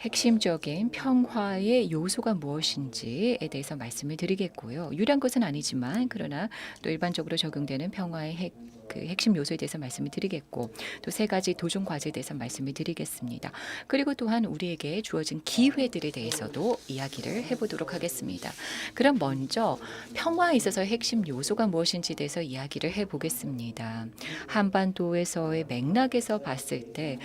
핵심적인 평화의 요소가 무엇인지에 대해서 말씀을 드리겠고요. 유리한 것은 아니지만 그러나 또 일반적으로 적용되는 평화의 핵심 요소에 대해서 말씀을 드리겠고 또 세 가지 도전 과제에 대해서 말씀을 드리겠습니다. 그리고 또한 우리에게 주어진 기회들에 대해서도 이야기를 해보도록 하겠습니다. 그럼 먼저 평화에 있어서의 핵심 요소가 무엇인지에 대해서 이야기를 해보겠습니다. 한반도에서의 맥락에서 봤을 때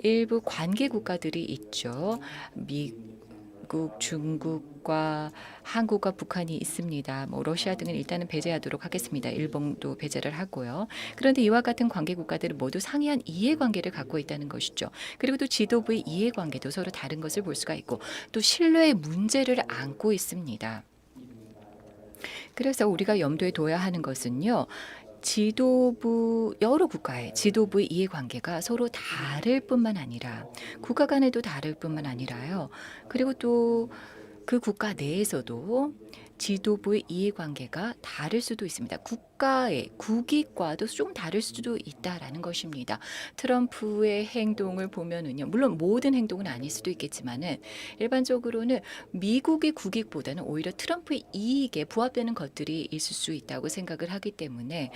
일부 관계 국가들이 있죠. 미국, 중국과 한국과 북한이 있습니다. 러시아 등은 일단은 배제하도록 하겠습니다. 일본도 배제를 하고요. 그런데 이와 같은 관계 국가들은 모두 상이한 이해관계를 갖고 있다는 것이죠. 그리고 또 지도부의 이해관계도 서로 다른 것을 볼 수가 있고 또 신뢰의 문제를 안고 있습니다. 그래서 우리가 염두에 둬야 하는 것은요. 여러 국가의 지도부의 이해관계가 서로 다를 뿐만 아니라 국가 간에도 다를 뿐만 아니라요. 그리고 또 그 국가 내에서도 지도부의 이해관계가 다를 수도 있습니다. 국가의 국익과도 좀 다를 수도 있다라는 것입니다. 트럼프의 행동을 보면은요, 물론 모든 행동은 아닐 수도 있겠지만은 일반적으로는 미국의 국익보다는 오히려 트럼프의 이익에 부합되는 것들이 있을 수 있다고 생각을 하기 때문에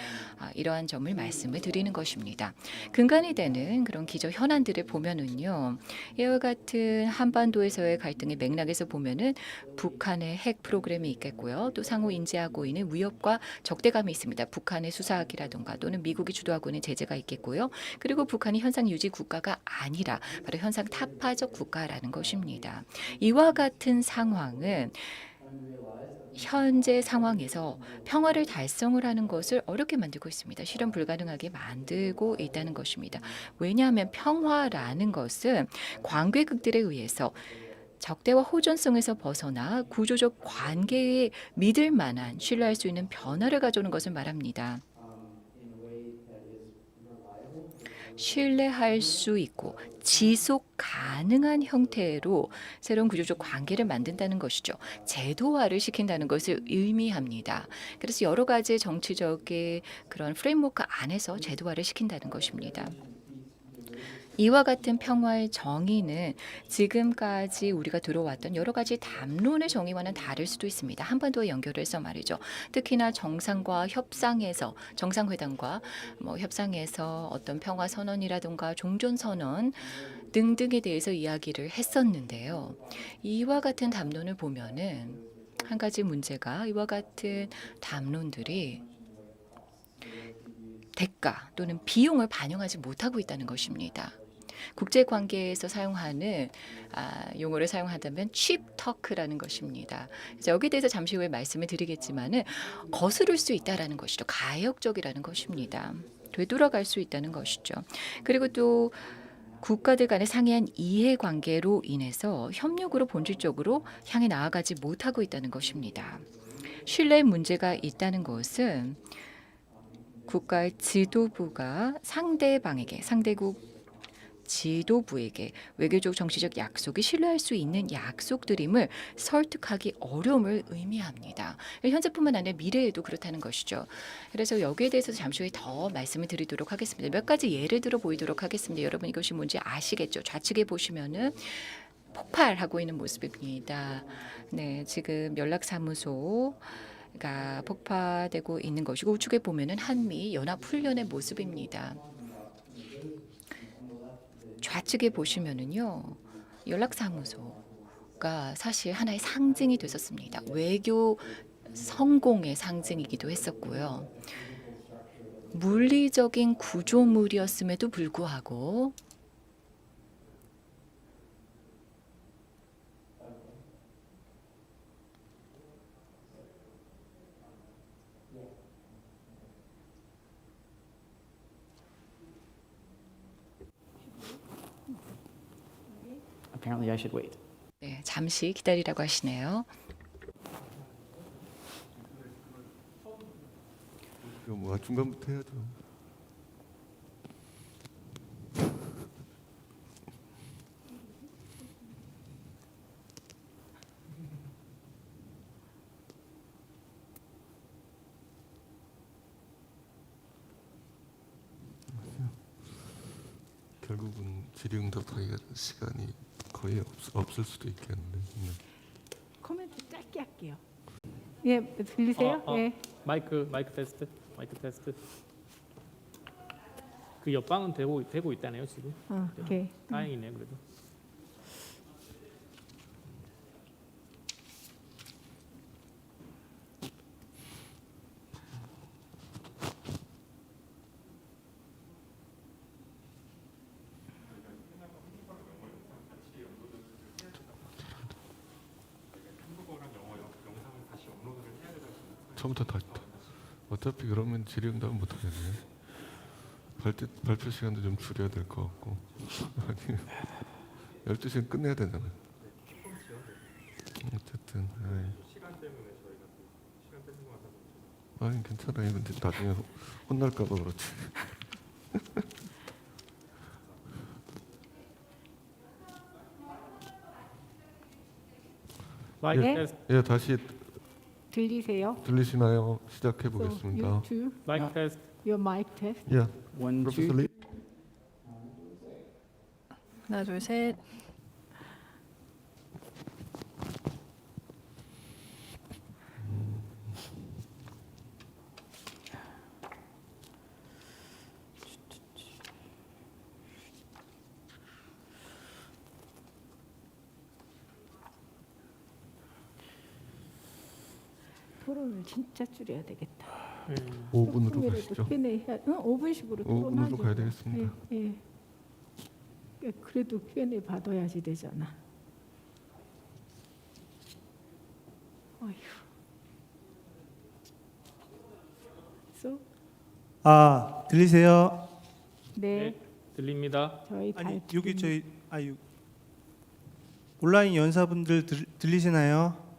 이러한 점을 말씀을 드리는 것입니다. 근간이 되는 그런 기저 현안들을 보면은요, 이와 같은 한반도에서의 갈등의 맥락에서 보면은 북한의 핵 프로그램이 있겠고요. 또 상호 인지하고 있는 위협과 적대감이 있습니다. 북한의 수사학이라든가 또는 미국이 주도하고 있는 제재가 있겠고요. 그리고 북한이 현상 유지 국가가 아니라 바로 현상 타파적 국가라는 것입니다. 이와 같은 상황은 현재 상황에서 평화를 달성을 하는 것을 어렵게 만들고 있습니다. 실현 불가능하게 만들고 있다는 것입니다. 왜냐하면 평화라는 것은 관계극들에 의해서 적대와 호전성에서 벗어나 구조적 관계에 믿을 만한 신뢰할 수 있는 변화를 가져오는 것을 말합니다. 신뢰할 수 있고 지속 가능한 형태로 새로운 구조적 관계를 만든다는 것이죠. 제도화를 시킨다는 것을 의미합니다. 그래서 여러 가지 정치적인 그런 프레임워크 안에서 제도화를 시킨다는 것입니다. 이와 같은 평화의 정의는 지금까지 우리가 들어왔던 여러 가지 담론의 정의와는 다를 수도 있습니다. 한반도에 연결해서 말이죠. 특히나 정상회담과 협상에서 어떤 평화 선언이라든가 종전 선언 등등에 대해서 이야기를 했었는데요. 이와 같은 담론을 보면은 한 가지 문제가 이와 같은 담론들이 대가 또는 비용을 반영하지 못하고 있다는 것입니다. 국제 관계에서 사용하는 용어를 사용하자면 칩 터크라는 것입니다. 그래서 여기에 대해서 잠시 후에 말씀을 드리겠지만은 거스를 수 있다라는 것이죠. 가역적이라는 것입니다. 되돌아갈 수 있다는 것이죠. 그리고 또 국가들 간의 상이한 이해관계로 인해서 협력으로 본질적으로 향해 나아가지 못하고 있다는 것입니다. 신뢰의 문제가 있다는 것은 국가의 지도부가 상대국 지도부에게 외교적 정치적 약속이 신뢰할 수 있는 약속들임을 설득하기 어려움을 의미합니다. 현재뿐만 아니라 미래에도 그렇다는 것이죠. 그래서 여기에 대해서 잠시 후에 더 말씀을 드리도록 하겠습니다. 몇 가지 예를 들어 보이도록 하겠습니다. 여러분 이것이 뭔지 아시겠죠? 좌측에 보시면은 폭발하고 있는 모습입니다. 네, 지금 연락사무소가 폭파되고 있는 것이고 우측에 보면은 한미 연합훈련의 모습입니다. 좌측에 보시면은요. 연락사무소가 사실 하나의 상징이 됐었습니다. 외교 성공의 상징이기도 했었고요. 물리적인 구조물이었음에도 불구하고 Apparently I should wait. 네, 잠시 기다리라고 하시네요. 뭐 중간부터 해야죠. 결국은 질의응답하기가 시간이 거의 없을 수도 있겠는데. 코멘트 짧게 할게요. 예, 들리세요? 예. 마이크 테스트. 그 옆방은 되고 있다네요 지금. 오케이. 다행이네요 그래도. 처음부터 다시. 어차피 그러면 질의응답은 못 하겠네. 발표 시간도 좀 줄여야 될 것 같고. 아니, 12시간 끝내야 되잖아. 어쨌든. 시간 때문에 저희가 시간 뺏는 것 같아서. 아니 괜찮아. 이건 나중에 혼날까 봐 그렇지. 마이크 네? 테스트. 예, 다시 들리세요? 들리시나요? 시작해 보겠습니다. You two, 마이크 테스트. your mic test. 예, 1, 프로페서 2. 리. 하나 둘 셋. 토론을 진짜 줄여야 되겠다. 5분으로 조금이라도 가시죠. Q&A 해야, 5분씩으로 토론하죠. 5분으로 가야 되겠습니다. 예, 예. 그래도 Q&A 받아야지 되잖아. 어휴. So, 들리세요? 네, 들립니다. 저희 아니 다 여기 저희 온라인 연사분들 들리시나요?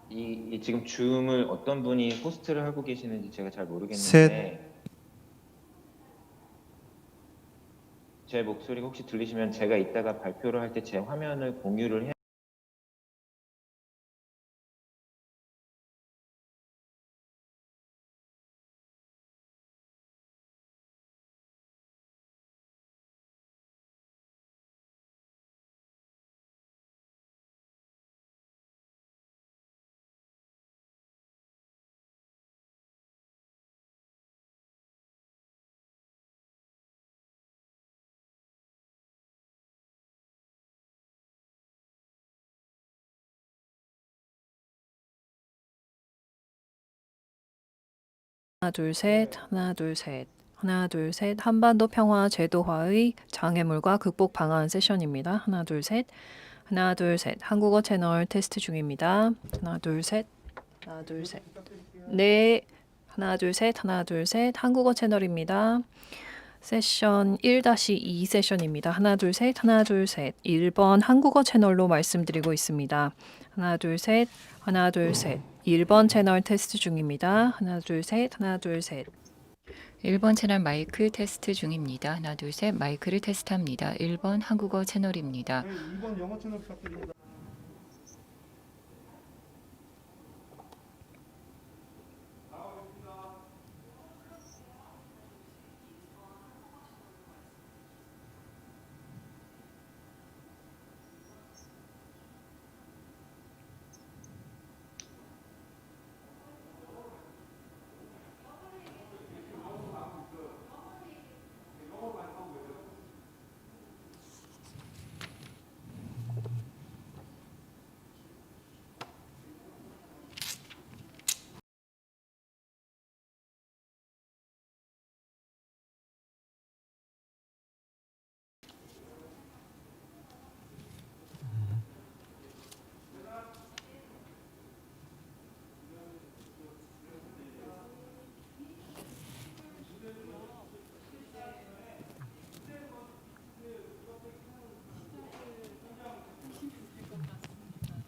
이 지금 줌을 어떤 분이 호스트를 하고 계시는지 제가 잘 모르겠는데 셋. 제 목소리가 혹시 들리시면 제가 이따가 발표를 할 때 제 화면을 공유를 해야 하나, 둘, 셋, 하나, 둘, 셋. 하나, 둘, 셋. 한반도 평화 제도화의 장애물과 극복 방안 세션입니다. 하나, 둘, 셋. 하나, 둘, 셋. 한국어 채널 테스트 중입니다. 하나, 둘, 셋. 하나, 둘, 셋. 네. 하나, 둘, 셋. 하나, 둘, 셋. 한국어 채널입니다. 세션 1-2 세션입니다. 하나, 둘, 셋. 하나, 둘, 셋. 1번 한국어 채널로 말씀드리고 있습니다. 하나, 둘, 셋. 하나, 둘, 셋. 1번 채널 테스트 중입니다. 하나, 둘, 셋. 하나, 둘, 셋. 1번 채널 마이크 테스트 중입니다. 하나, 둘, 셋. 마이크를 테스트합니다. 1번 한국어 채널입니다. 2번 영어 채널 부탁드립니다.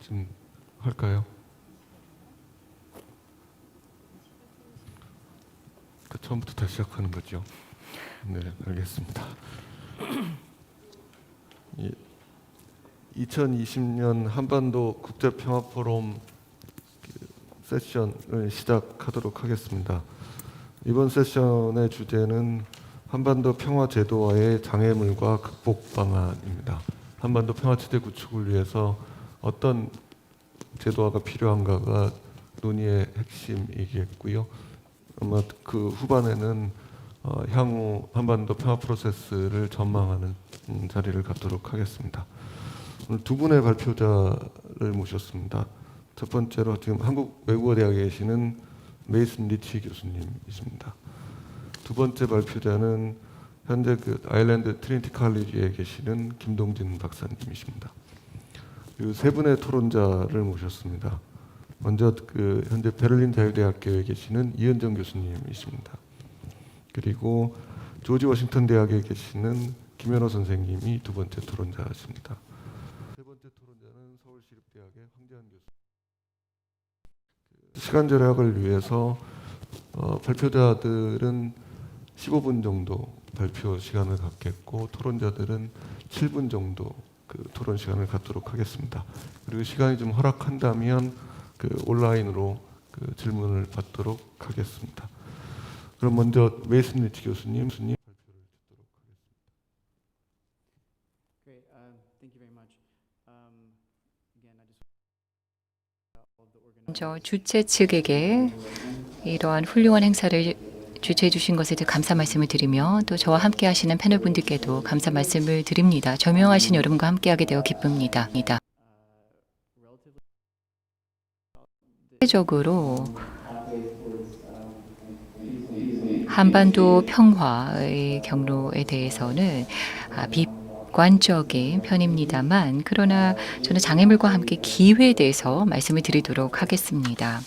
지금 할까요? 처음부터 다시 시작하는 거죠. 네, 알겠습니다. 2020년 한반도 국제평화포럼 세션을 시작하도록 하겠습니다. 이번 세션의 주제는 한반도 평화제도화의 장애물과 극복 방안입니다. 한반도 평화체제 구축을 위해서 어떤 제도화가 필요한가가 논의의 핵심이겠고요. 아마 그 후반에는 향후 한반도 평화 프로세스를 전망하는 자리를 갖도록 하겠습니다. 오늘 두 분의 발표자를 모셨습니다. 첫 번째로 지금 한국 외국어대학에 계시는 메이슨 리치 교수님이십니다. 두 번째 발표자는 현재 그 아일랜드 트리니티 칼리지에 계시는 김동진 박사님이십니다. 이 세 분의 토론자를 모셨습니다. 먼저 그 현재 베를린 자유대학교에 계시는 이은정 교수님이십니다. 그리고 조지 워싱턴 대학에 계시는 김현호 선생님이 두 번째 토론자십니다. 세 번째 토론자는 서울시립대학의 황재한 교수. 시간 절약을 위해서 발표자들은 15분 정도 발표 시간을 갖겠고 토론자들은 7분 정도 그 토론 시간을 갖도록 하겠습니다. 그리고 시간이 좀 허락한다면 그 온라인으로 그 질문을 받도록 하겠습니다. 그럼 먼저 메이슨 리치 교수님 발표를 듣도록 하겠습니다. Great. Thank you very much. Again, I just all the organizers. 먼저 주최 측에게 이러한 훌륭한 행사를 주최해 주신 것에 대해 감사 말씀을 드리며 또 저와 함께 하시는 패널 분들께도 감사 말씀을 드립니다. 저명하신 여러분과 함께하게 되어 기쁩니다. 세계적으로 한반도 평화의 경로에 대해서는 비관적인 편입니다만 그러나 저는 장애물과 함께 기회에 대해서 말씀을 드리도록 하겠습니다.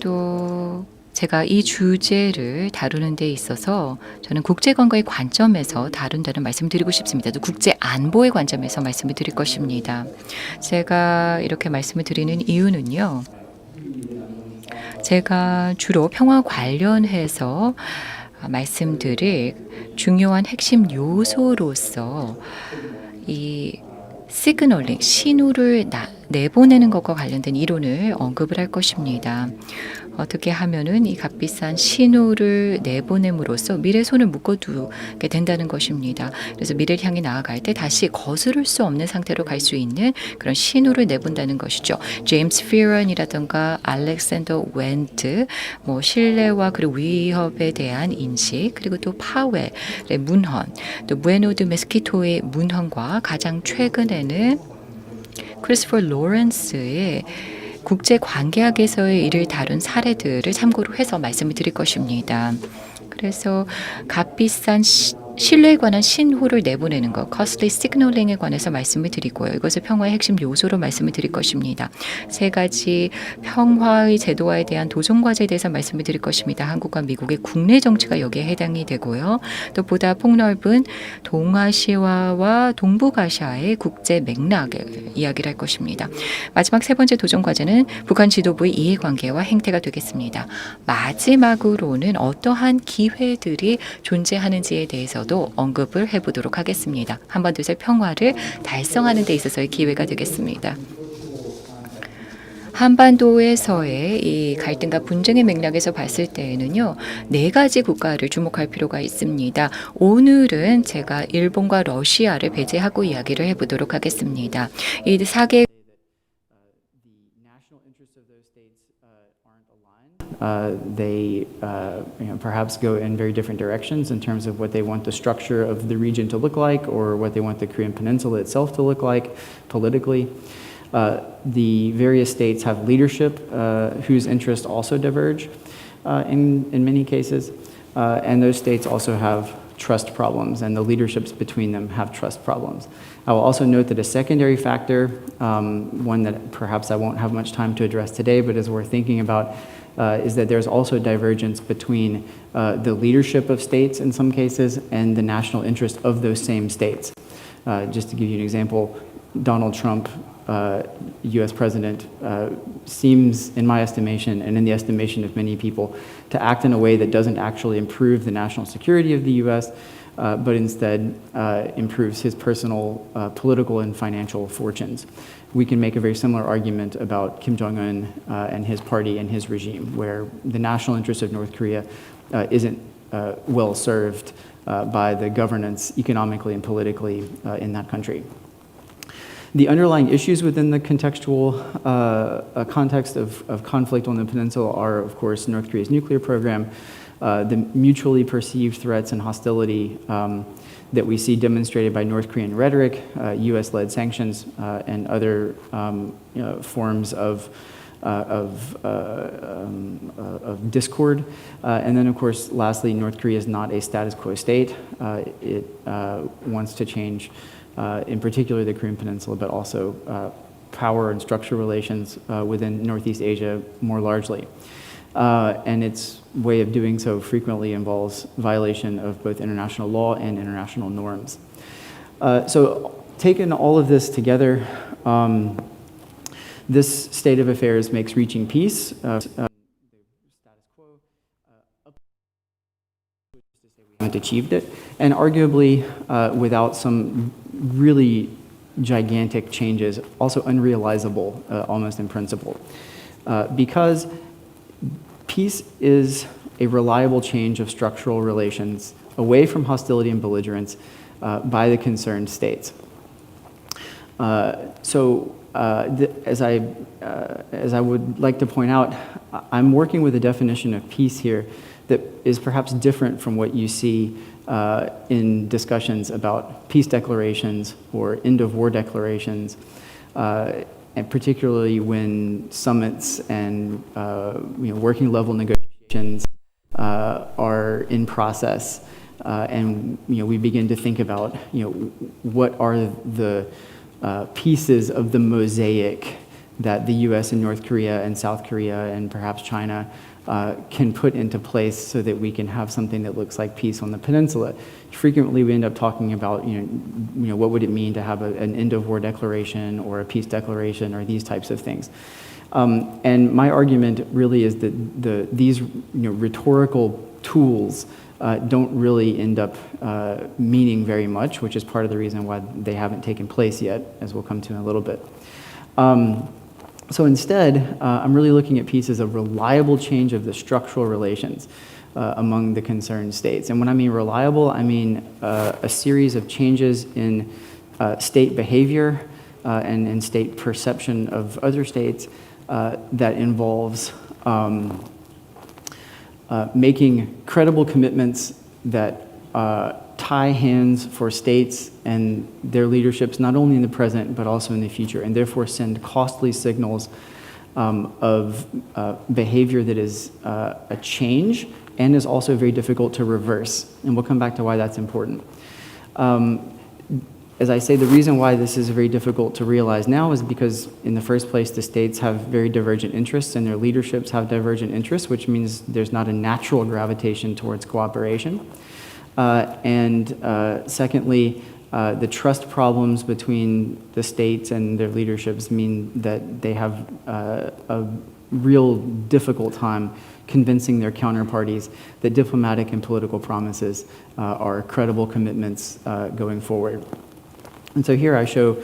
또 제가 이 주제를 다루는 데 있어서 저는 국제관계의 관점에서 다룬다는 말씀을 드리고 싶습니다. 또 국제안보의 관점에서 말씀을 드릴 것입니다. 제가 이렇게 말씀을 드리는 이유는요. 제가 주로 평화 관련해서 말씀드릴 중요한 핵심 요소로서 이 시그널링, 신호를 내보내는 것과 관련된 이론을 언급을 할 것입니다. 어떻게 하면은 이 값비싼 신호를 내보냄으로써 미래에 손을 묶어두게 된다는 것입니다. 그래서 미래를 향해 나아갈 때 다시 거스를 수 없는 상태로 갈 수 있는 그런 신호를 내본다는 것이죠. 제임스 피런이라든가 알렉산더 웬트, 신뢰와 그리고 위협에 대한 인식, 그리고 또 파웰의 문헌, 또 무에노 드 메스키토의 문헌과 가장 최근에는 크리스토퍼 로렌스의 국제관계학에서의 이를 다룬 사례들을 참고로 해서 말씀을 드릴 것입니다. 그래서 값비싼 신뢰에 관한 신호를 내보내는 것, costly signaling에 관해서 말씀을 드리고요. 이것을 평화의 핵심 요소로 말씀을 드릴 것입니다. 세 가지 평화의 제도화에 대한 도전 과제에 대해서 말씀을 드릴 것입니다. 한국과 미국의 국내 정치가 여기에 해당이 되고요. 또 보다 폭넓은 동아시아와 동북아시아의 국제 맥락을 이야기를 할 것입니다. 마지막 세 번째 도전 과제는 북한 지도부의 이해관계와 행태가 되겠습니다. 마지막으로는 어떠한 기회들이 존재하는지에 대해서도 언급을 해보도록 하겠습니다. 한반도에서의 평화를 달성하는 데 있어서의 기회가 되겠습니다. 한반도에서의 이 갈등과 분쟁의 맥락에서 봤을 때에는요, 네 가지 국가를 주목할 필요가 있습니다. 오늘은 제가 일본과 러시아를 배제하고 이야기를 해보도록 하겠습니다. 이 4개 They perhaps go in very different directions in terms of what they want the structure of the region to look like or what they want the Korean Peninsula itself to look like politically. The various states have leadership whose interests also diverge in many cases, and those states also have trust problems, and the leaderships between them have trust problems. I will also note that a secondary factor, one that perhaps I won't have much time to address today, but is worth thinking about, is that there's also divergence between the leadership of states in some cases and the national interest of those same states. Just to give you an example, Donald Trump, US president, seems, in my estimation and in the estimation of many people, to act in a way that doesn't actually improve the national security of the US, but instead improves his personal political and financial fortunes. We can make a very similar argument about Kim Jong-un and his party and his regime, where the national interest of North Korea isn't well served by the governance economically and politically in that country. The underlying issues within the contextual context of conflict on the peninsula are, of course, North Korea's nuclear program, the mutually perceived threats and hostility that we see demonstrated by North Korean rhetoric, US-led sanctions, and other forms of discord. And then, of course, lastly, North Korea is not a status quo state. It wants to change, in particular, the Korean Peninsula, but also power and structure relations within Northeast Asia more largely. And its way of doing so frequently involves violation of both international law and international norms. So taking all of this together, this state of affairs makes reaching peace haven't achieved it, and arguably without some really gigantic changes, also unrealizable almost in principle. Because peace is a reliable change of structural relations away from hostility and belligerence by the concerned states. As I would like to point out, I'm working with a definition of peace here that is perhaps different from what you see in discussions about peace declarations or end of war declarations, and particularly when summits and working level negotiations are in process, and we begin to think about what are the pieces of the mosaic that the U.S. and North Korea and South Korea and perhaps China can put into place so that we can have something that looks like peace on the peninsula. Frequently, we end up talking about, what would it mean to have an end-of-war declaration or a peace declaration or these types of things. And my argument really is that these rhetorical tools don't really end up meaning very much, which is part of the reason why they haven't taken place yet, as we'll come to in a little bit. So instead, I'm really looking at peace as a reliable change of the structural relations among the concerned states. And when I mean reliable, I mean a series of changes in state behavior and in state perception of other states that involves making credible commitments that tie hands for states and their leaderships, not only in the present, but also in the future, and therefore send costly signals of behavior that is a change and is also very difficult to reverse. And we'll come back to why that's important. As I say, the reason why this is very difficult to realize now is because, in the first place, the states have very divergent interests and their leaderships have divergent interests, which means there's not a natural gravitation towards cooperation. Secondly, the trust problems between the states and their leaderships mean that they have a real difficult time convincing their counterparties that diplomatic and political promises are credible commitments going forward. And so here I show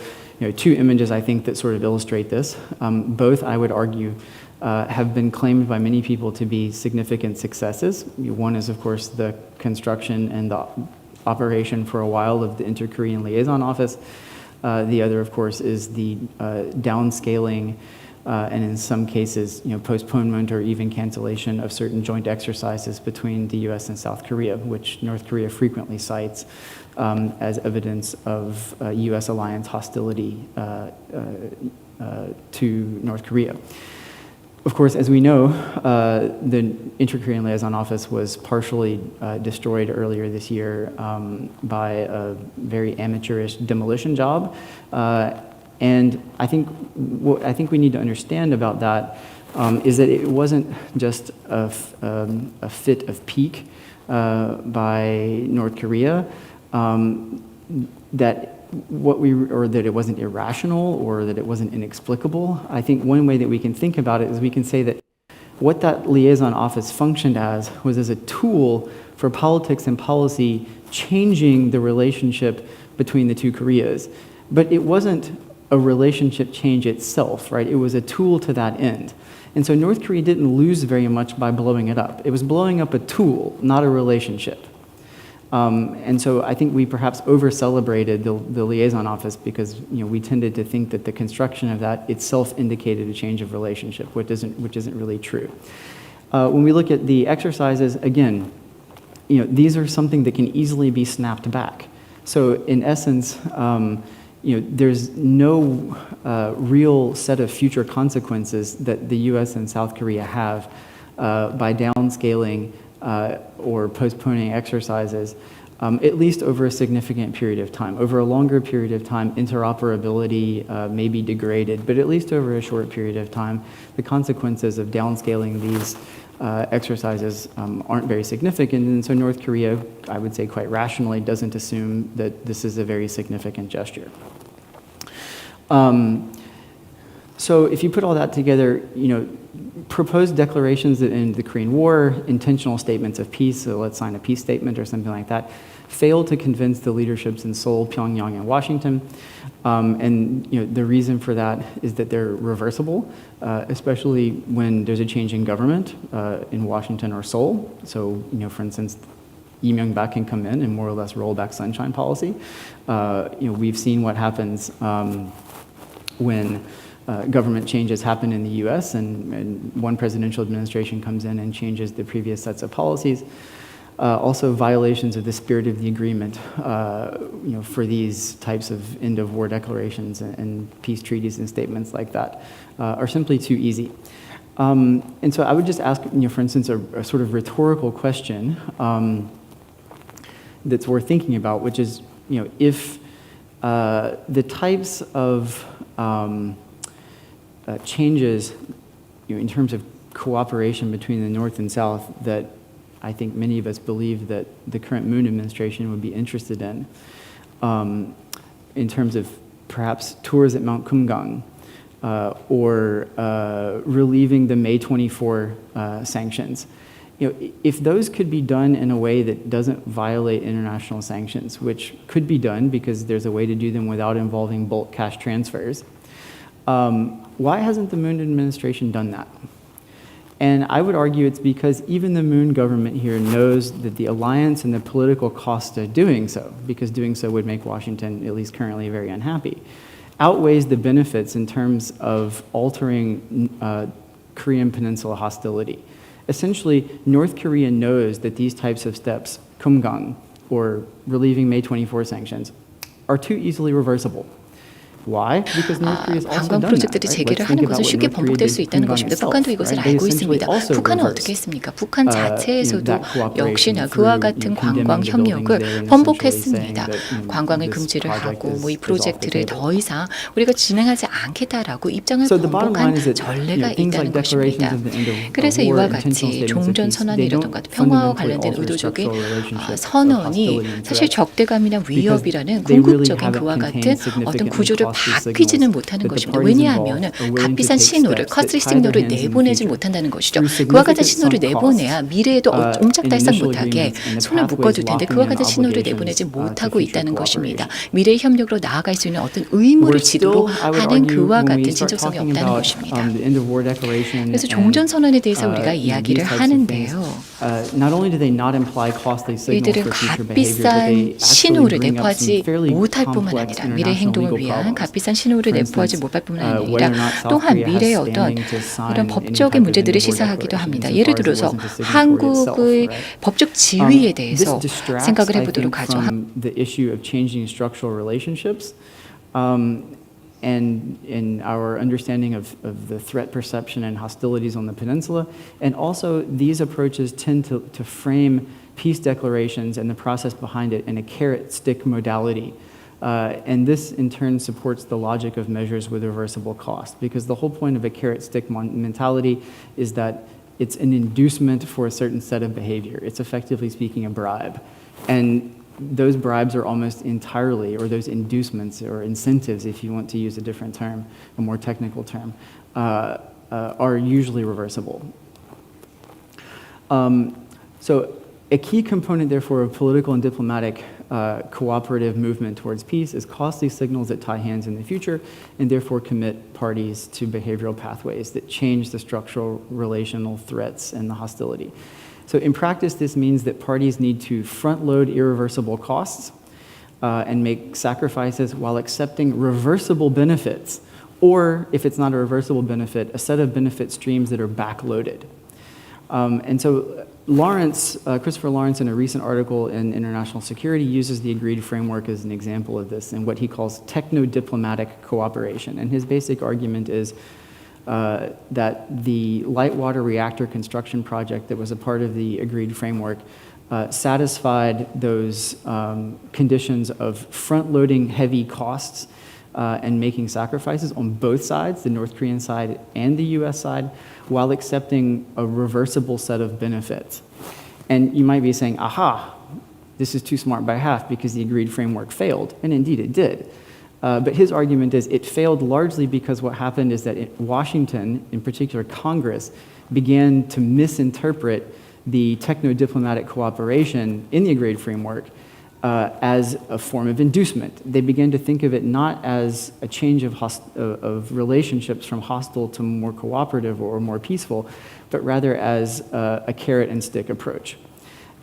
two images, I think, that sort of illustrate this. Both, I would argue, have been claimed by many people to be significant successes. One is, of course, the construction and the operation for a while of the Inter-Korean Liaison Office. The other, of course, is the downscaling and in some cases, postponement or even cancellation of certain joint exercises between the US and South Korea, which North Korea frequently cites as evidence of US alliance hostility to North Korea. Of course, as we know, the Inter-Korean Liaison Office was partially destroyed earlier this year by a very amateurish demolition job. And I think what I think we need to understand about that is that it wasn't just a fit of pique by North Korea, that it wasn't irrational or that it wasn't inexplicable. I think one way that we can think about it is we can say that what that liaison office functioned as was as a tool for politics and policy changing the relationship between the two Koreas. But it wasn't a relationship change itself, right? It was a tool to that end. And so North Korea didn't lose very much by blowing it up. It was blowing up a tool, not a relationship. And so I think we perhaps over-celebrated the liaison office because we tended to think that the construction of that itself indicated a change of relationship, which isn't really true. When we look at the exercises, again, these are something that can easily be snapped back. So in essence, there's no real set of future consequences that the US and South Korea have by downscaling or postponing exercises, at least over a significant period of time. Over a longer period of time, interoperability may be degraded, but at least over a short period of time, the consequences of downscaling these exercises aren't very significant, and so North Korea, I would say quite rationally, doesn't assume that this is a very significant gesture. So if you put all that together, proposed declarations that end the Korean War, intentional statements of peace, so let's sign a peace statement or something like that, failed to convince the leaderships in Seoul, Pyongyang, and Washington. And the reason for that is that they're reversible, especially when there's a change in government in Washington or Seoul. So, for instance, Lee Myung-bak can come in and more or less roll back sunshine policy. We've seen what happens when government changes happen in the US and one presidential administration comes in and changes the previous sets of policies. Also violations of the spirit of the agreement, for these types of end-of-war declarations and peace treaties and statements like that are simply too easy. And so I would just ask, for instance, a sort of rhetorical question that's worth thinking about, which is, if the types of changes, in terms of cooperation between the North and South that I think many of us believe that the current Moon administration would be interested in terms of perhaps tours at Mount Kumgang, or relieving the May 24 sanctions. If those could be done in a way that doesn't violate international sanctions, which could be done because there's a way to do them without involving bulk cash transfers, why hasn't the Moon administration done that? And I would argue it's because even the Moon government here knows that the alliance and the political cost of doing so, because doing so would make Washington, at least currently, very unhappy, outweighs the benefits in terms of altering Korean Peninsula hostility. Essentially, North Korea knows that these types of steps, Kumgang, or relieving May 24 sanctions, are too easily reversible. Why? Because North Korea has also 관광 done that, 프로젝트들이 right? 재개를 Let's 하는 think about 것은 what 쉽게 North Korea 번복될 did 수 with 있다는 Kumgang 것입니다. itself, 북한도 이것을 right? They 알고 essentially 있습니다. also 북한은 reversed, 어떻게 했습니까? 북한 자체에서도 that cooperation 역시나 through, 그와 같은 condemning 관광 the 협력을 buildings there and essentially 번복했습니다. saying that, 관광을 this 금지를 project 하고 뭐 이 is off the 프로젝트를 table. 더 이상 우리가 진행하지 않겠다라고 입장을 So the bottom line 번복한 is that 전례가 things 있다는 like declarations 것입니다. of the end of 그래서 war, 이와 intentional 같이 statements of 종전 peace, they 선언이라든가 don't 평화와 fundamentally 관련된 alter 의도적인 structural relationships of 선언이 hostility and 사실 threat. 적대감이나 Because 위협이라는 they really 궁극적인 haven't 그와 같은 contained 어떤 significantly 구조를 costly 바뀌지는 signals 못하는 that the 것입니다. parties 왜냐하면 involved are willing to 값비싼 take 신호를 steps that 커스리 tie their 신호를 hands in the 내보내지 future 못한다는 것이죠. through 그와 같은 significant 신호를 sunk 내보내야 costs 미래에도 in 옴짝달싹 initial 못하게 agreements and the 손을 pathways 묶어줄 텐데 locking 그와 in 같은 신호를 내보내지 obligations 못하고 to 있다는 future 것입니다. cooperation. 미래의 협력으로 나아갈 수 있는 어떤 의무를 We're 지도로 still, I would 하는 argue, 그와 when we 같은 start 진정성이 talking 없다는 about 것입니다. the end of war declaration 그래서 and 종전 선언에 대해서 우리가 these 이야기를 types of things, 하는데요. not only do they not imply costly signals 이들은 for future behavior, but they 값비싼 actually 신호를 bring up some 내포하지 fairly 못할 뿐만 complex 아니라 미래 international 행동을 legal 위한 problems. 값비싼 신호를 For 내포하지 instance, 못할 뿐만 whether or 아니라 not South 또한 Korea has 미래의 어떤 standing to sign 이런 any 법적인 type of end 문제들을 of war 시사하기도 declaration 합니다. insofar 예를 as it 들어서 wasn't a signatory itself, 한국의 right? 법적 지위에 This 대해서 distracts, 생각을 I 해보도록 think, 하죠. from the issue of changing structural relationships, and in our understanding of the threat perception and hostilities on the peninsula. And also, these approaches tend to frame peace declarations and the process behind it in a carrot-stick modality. And this, in turn, supports the logic of measures with reversible cost, because the whole point of a carrot-stick mentality is that it's an inducement for a certain set of behavior. It's effectively speaking a bribe. And those bribes are almost entirely, or those inducements or incentives, if you want to use a different term, a more technical term, are usually reversible. So a key component, therefore, of political and diplomatic cooperative movement towards peace is costly signals that tie hands in the future and therefore commit parties to behavioral pathways that change the structural relational threats and the hostility. So in practice, this means that parties need to front-load irreversible costs and make sacrifices while accepting reversible benefits, or if it's not a reversible benefit, a set of benefit streams that are backloaded. And so Christopher Lawrence, in a recent article in International Security, uses the agreed framework as an example of this in what he calls techno-diplomatic cooperation. And his basic argument is that the light water reactor construction project that was a part of the agreed framework satisfied those conditions of front-loading heavy costs and making sacrifices on both sides, the North Korean side and the US side, while accepting a reversible set of benefits. And you might be saying, aha, this is too smart by half because the agreed framework failed, and indeed it did. But his argument is it failed largely because what happened is that Washington, in particular Congress, began to misinterpret the techno-diplomatic cooperation in the agreed framework as a form of inducement. They began to think of it not as a change of relationships from hostile to more cooperative or more peaceful, but rather as a carrot and stick approach,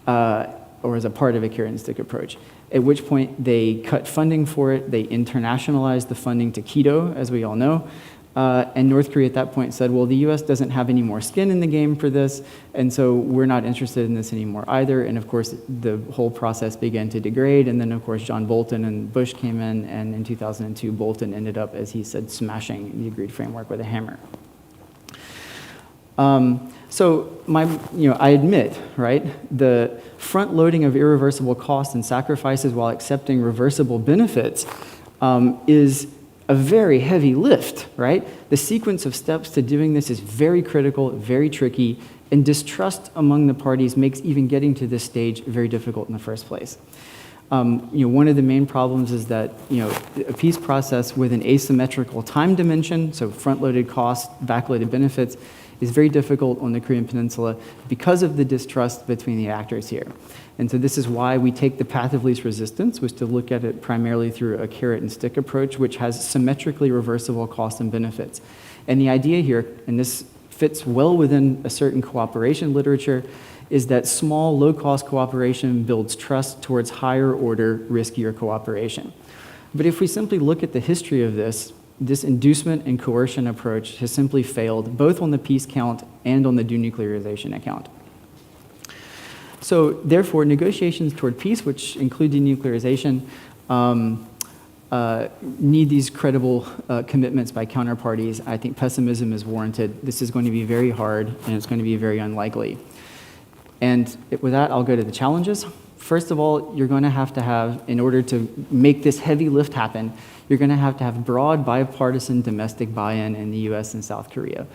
or as a part of a carrot and stick approach. At which point they cut funding for it, they internationalized the funding to Quito, as we all know, and North Korea at that point said, well, the US doesn't have any more skin in the game for this, and so we're not interested in this anymore either. And of course, the whole process began to degrade, and then of course, John Bolton and Bush came in, and in 2002, Bolton ended up, as he said, smashing the agreed framework with a hammer. So I admit, right, the front loading of irreversible costs and sacrifices while accepting reversible benefits is a very heavy lift, right? The sequence of steps to doing this is very critical, very tricky, and distrust among the parties makes even getting to this stage very difficult in the first place. One of the main problems is that a peace process with an asymmetrical time dimension, so front-loaded costs, back-loaded benefits, is very difficult on the Korean Peninsula because of the distrust between the actors here. And so this is why we take the path of least resistance, which is to look at it primarily through a carrot and stick approach, which has symmetrically reversible costs and benefits. And the idea here, and this fits well within a certain cooperation literature, is that small, low-cost cooperation builds trust towards higher-order, riskier cooperation. But if we simply look at the history of this inducement and coercion approach has simply failed, both on the peace count and on the denuclearization account. So therefore, negotiations toward peace, which include denuclearization, need these credible commitments by counterparties. I think pessimism is warranted. This is going to be very hard, and it's going to be very unlikely. And with that, I'll go to the challenges. First of all, you're going to have, in order to make this heavy lift happen, you're going to have broad bipartisan domestic buy-in in the US and South Korea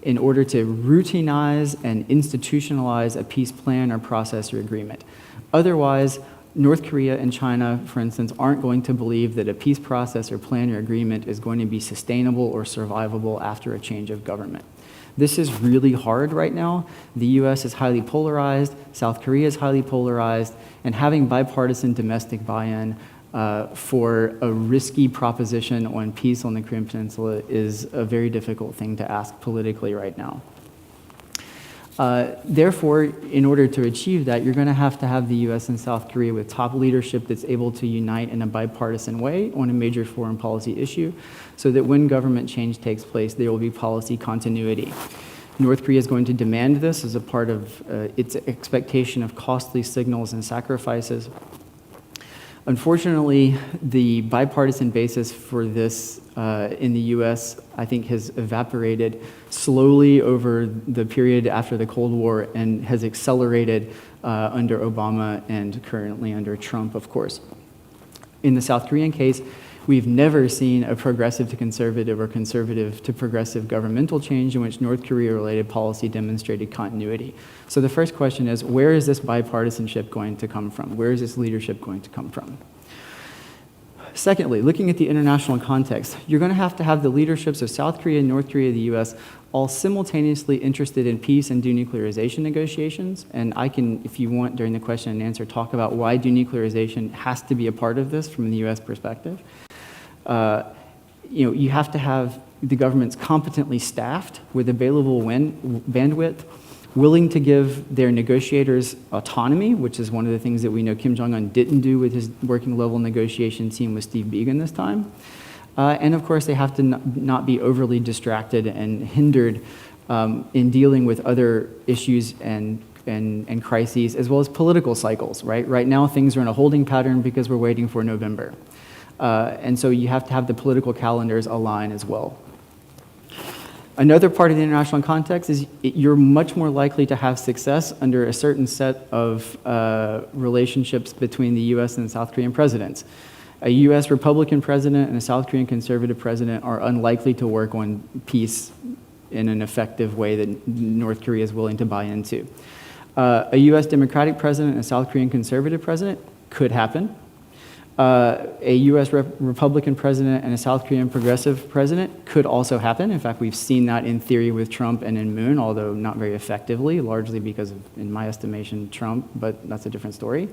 in order to routinize and institutionalize a peace plan or process or agreement. Otherwise, North Korea and China, for instance, aren't going to believe that a peace process or plan or agreement is going to be sustainable or survivable after a change of government. This is really hard right now. The US is highly polarized, South Korea is highly polarized, and having bipartisan domestic buy-in for a risky proposition on peace on the Korean Peninsula is a very difficult thing to ask politically right now. Therefore, in order to achieve that, you're going to have the US and South Korea with top leadership that's able to unite in a bipartisan way on a major foreign policy issue, so that when government change takes place, there will be policy continuity. North Korea is going to demand this as a part of its expectation of costly signals and sacrifices. Unfortunately, the bipartisan basis for this in the US, I think, has evaporated slowly over the period after the Cold War and has accelerated under Obama and currently under Trump, of course. In the South Korean case, we've never seen a progressive to conservative or conservative to progressive governmental change in which North Korea-related policy demonstrated continuity. So the first question is, where is this bipartisanship going to come from? Where is this leadership going to come from? Secondly, looking at the international context, you're going to have the leaderships of South Korea, North Korea, the US, all simultaneously interested in peace and denuclearization negotiations. And I can, if you want, during the question and answer, talk about why denuclearization has to be a part of this from the US perspective. You have to have the governments competently staffed with available bandwidth, willing to give their negotiators autonomy, which is one of the things that we know Kim Jong-un didn't do with his working level negotiation team with Steve Biegun this time. And of course, they have to not be overly distracted and hindered in dealing with other issues and crises, as well as political cycles, right? Right now, things are in a holding pattern because we're waiting for November. And so you have to have the political calendars align as well. Another part of the international context is you're much more likely to have success under a certain set of relationships between the US and South Korean presidents. A US Republican president and a South Korean conservative president are unlikely to work on peace in an effective way that North Korea is willing to buy into. A US Democratic president and a South Korean conservative president could happen. A US Republican president and a South Korean progressive president could also happen. In fact, we've seen that in theory with Trump and in Moon, although not very effectively, largely because of, in my estimation, Trump, but that's a different story.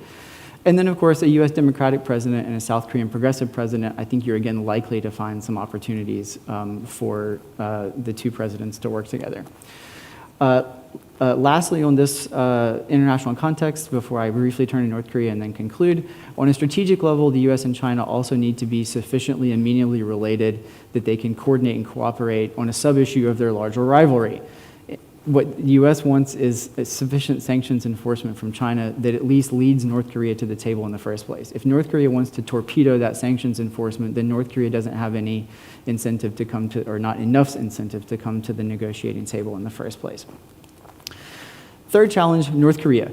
And then, of course, a US Democratic president and a South Korean progressive president, I think you're again likely to find some opportunities for the two presidents to work together. Lastly, on this international context, before I briefly turn to North Korea and then conclude, on a strategic level, the US and China also need to be sufficiently amenably related that they can coordinate and cooperate on a sub-issue of their larger rivalry. What the US wants is sufficient sanctions enforcement from China that at least leads North Korea to the table in the first place. If North Korea wants to torpedo that sanctions enforcement, then North Korea doesn't have any incentive to come to, or not enough incentive to come to the negotiating table in the first place. Third challenge, North Korea.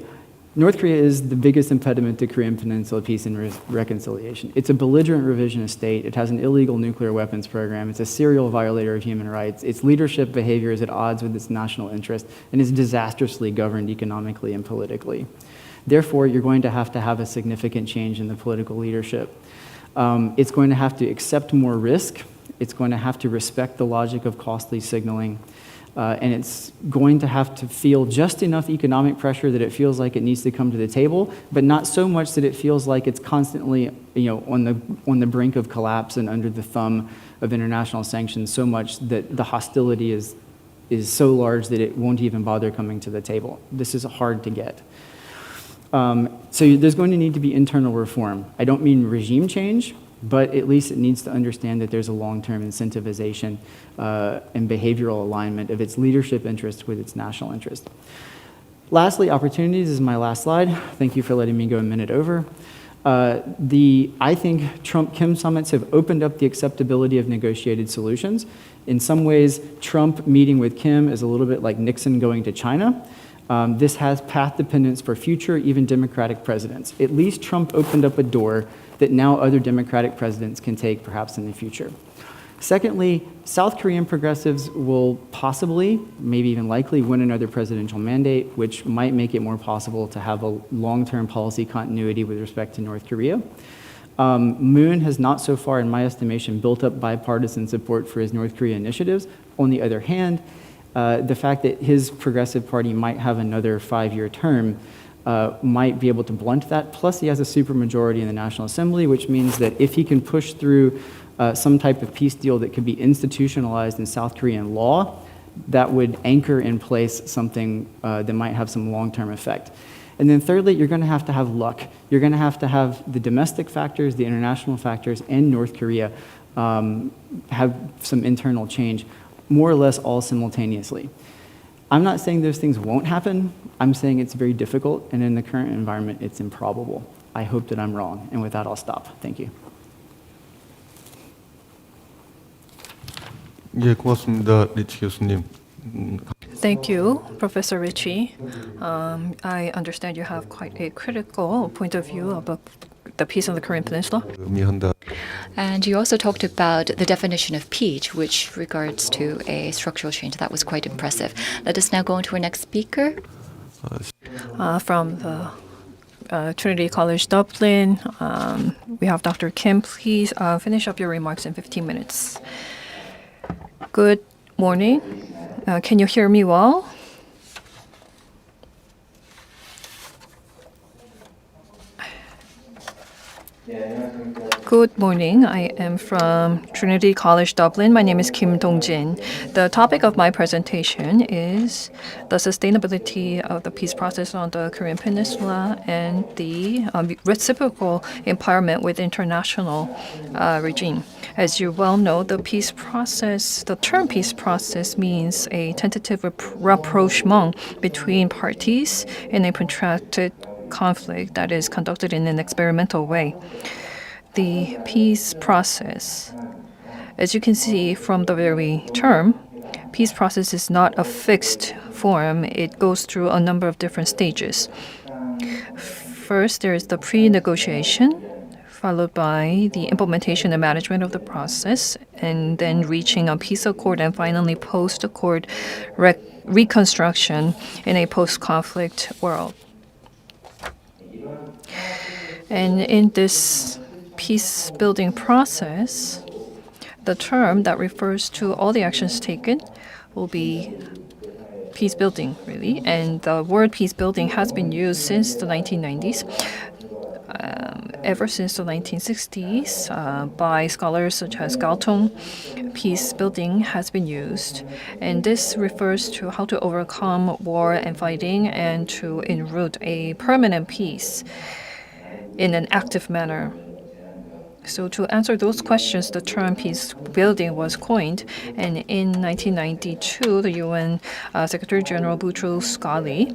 North Korea is the biggest impediment to Korean Peninsula peace and reconciliation. It's a belligerent revisionist state. It has an illegal nuclear weapons program. It's a serial violator of human rights. Its leadership behavior is at odds with its national interest and is disastrously governed economically and politically. Therefore, you're going to have a significant change in the political leadership. It's going to have to accept more risk. It's going to have to respect the logic of costly signaling. And it's going to have to feel just enough economic pressure that it feels like it needs to come to the table, but not so much that it feels like it's constantly, on the brink of collapse and under the thumb of international sanctions so much that the hostility is so large that it won't even bother coming to the table. This is hard to get. So there's going to need to be internal reform. I don't mean regime change, but at least it needs to understand that there's a long-term incentivization and behavioral alignment of its leadership interests with its national interest. Lastly, opportunities is my last slide. Thank you for letting me go a minute over. I think Trump-Kim summits have opened up the acceptability of negotiated solutions. In some ways, Trump meeting with Kim is a little bit like Nixon going to China. This has path dependence for future, even Democratic presidents. At least Trump opened up a door that now other Democratic presidents can take perhaps in the future. Secondly, South Korean progressives will possibly, maybe even likely, win another presidential mandate, which might make it more possible to have a long-term policy continuity with respect to North Korea. Moon has not so far, in my estimation, built up bipartisan support for his North Korea initiatives. On the other hand, the fact that his progressive party might have another 5-year term might be able to blunt that. Plus, he has a supermajority in the National Assembly, which means that if he can push through some type of peace deal that could be institutionalized in South Korean law, that would anchor in place something that might have some long-term effect. And then thirdly, you're going to have luck. You're going to have the domestic factors, the international factors, and North Korea have some internal change, more or less all simultaneously. I'm not saying those things won't happen. I'm saying it's very difficult, and in the current environment, it's improbable. I hope that I'm wrong. And with that, I'll stop. Thank you. 예, 고맙습니다, 리치 교수님. Thank you, Professor Ritchie. I understand you have quite a critical point of view about the peace on the Korean Peninsula. 의미한다. And you also talked about the definition of peace, which regards to a structural change. That was quite impressive. Let us now go on to our next speaker. From the Trinity College Dublin, we have Dr. Kim. Please finish up your remarks in 15 minutes. Good morning. Can you hear me well? Good morning. I am from Trinity College Dublin. My name is Kim Dong-jin. The topic of my presentation is the sustainability of the peace process on the Korean Peninsula and the reciprocal empowerment with international regime. As you well know, the term peace process means a tentative rapprochement between parties in a protracted conflict that is conducted in an experimental way. The peace process, as you can see from the very term, peace process is not a fixed form. It goes through a number of different stages. First, there is the pre-negotiation, followed by the implementation and management of the process, and then reaching a peace accord, and finally post-accord reconstruction in a post-conflict world. And in this peace-building process, the term that refers to all the actions taken will be peace-building, really. And the word peace-building has been used since the 1990s. Ever since the 1960s, by scholars such as Galtung, peace building has been used. And this refers to how to overcome war and fighting and to enroot a permanent peace in an active manner. So to answer those questions, the term peace building was coined. And in 1992, the UN Secretary General Boutros Ghali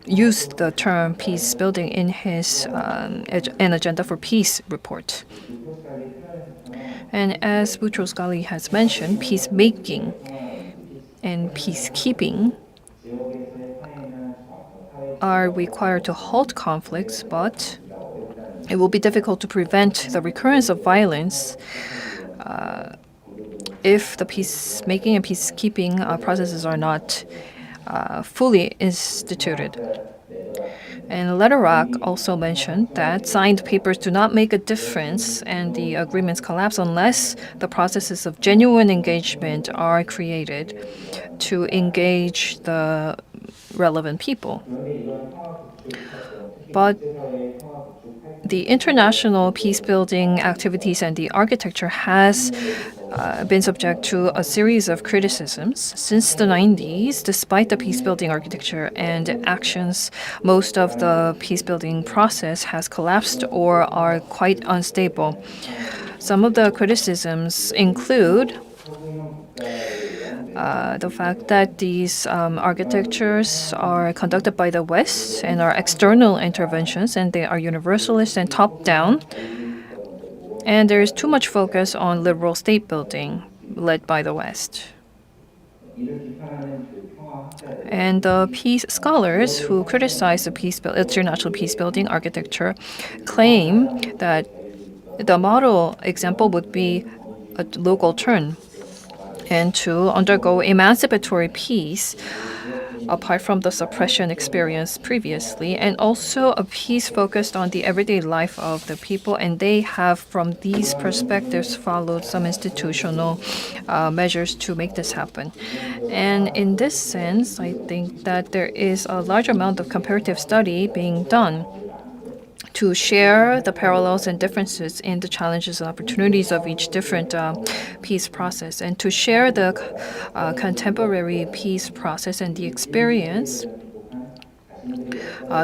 used the term peace building in his An Agenda for Peace report. And as Boutros Ghali has mentioned, peacemaking and peacekeeping are required to halt conflicts, but it will be difficult to prevent the recurrence of violence if the peacemaking and peacekeeping processes are not fully instituted. And Lederach also mentioned that signed papers do not make a difference and the agreements collapse unless the processes of genuine engagement are created to engage the relevant people. But the international peace-building activities and the architecture has been subject to a series of criticisms since the 90s. Despite the peace-building architecture and actions, most of the peace-building process has collapsed or are quite unstable. Some of the criticisms include the fact that these architectures are conducted by the West and are external interventions, and they are universalist and top-down. And there is too much focus on liberal state building led by the West. And the peace scholars who criticize the international peace-building architecture claim that the model example would be a local turn and to undergo emancipatory peace apart from the suppression experienced previously, and also a peace focused on the everyday life of the people. And they have, from these perspectives, followed some institutional measures to make this happen. And in this sense, I think that there is a large amount of comparative study being done to share the parallels and differences in the challenges and opportunities of each different peace process, and to share the contemporary peace process and the experience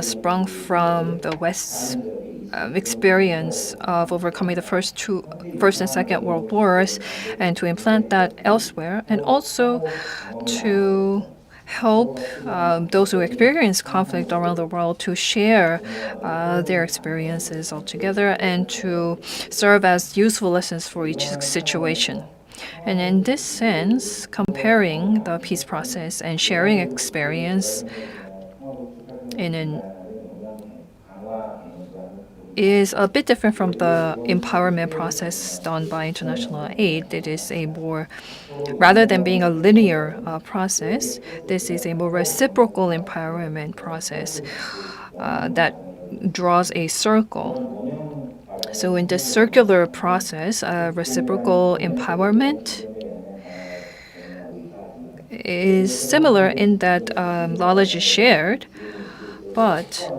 sprung from the West's experience of overcoming the First and Second World Wars, and to implant that elsewhere, and also to help those who experience conflict around the world to share their experiences altogether and to serve as useful lessons for each situation. And in this sense, comparing the peace process and sharing experience is a bit different from the empowerment process done by international aid. It is a more, rather than being a linear process, this is a more reciprocal empowerment process that draws a circle. So in this circular process, reciprocal empowerment is similar in that knowledge is shared, but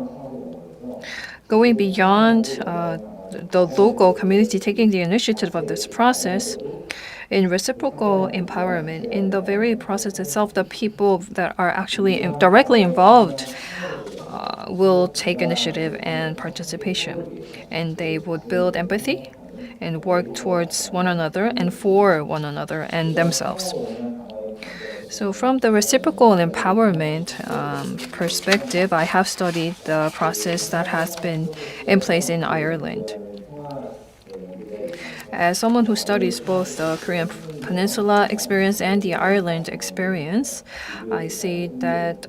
going beyond the local community taking the initiative of this process, in reciprocal empowerment, in the very process itself, the people that are actually directly involved will take initiative and participation. And they would build empathy and work towards one another and for one another and themselves. So from the reciprocal empowerment perspective, I have studied the process that has been in place in Ireland. As someone who studies both the Korean Peninsula experience and the Ireland experience, I see that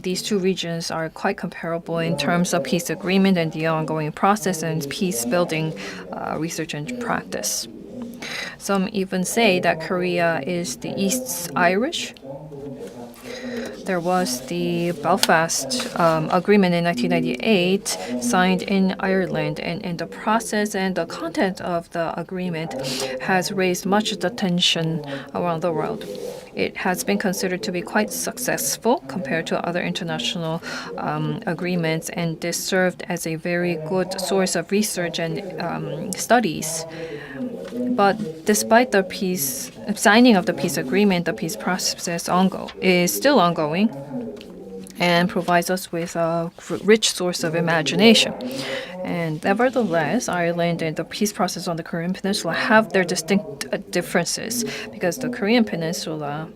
these two regions are quite comparable in terms of peace agreement and the ongoing process and peace building research and practice. Some even say that Korea is the East's Irish. There was the Belfast Agreement in 1998 signed in Ireland, and the process and the content of the agreement has raised much attention around the world. It has been considered to be quite successful compared to other international agreements, and this served as a very good source of research and studies. But despite the signing of the peace agreement, the peace process is still ongoing and provides us with a rich source of imagination. And nevertheless, Ireland and the peace process on the Korean Peninsula have their distinct differences, because the Korean Peninsula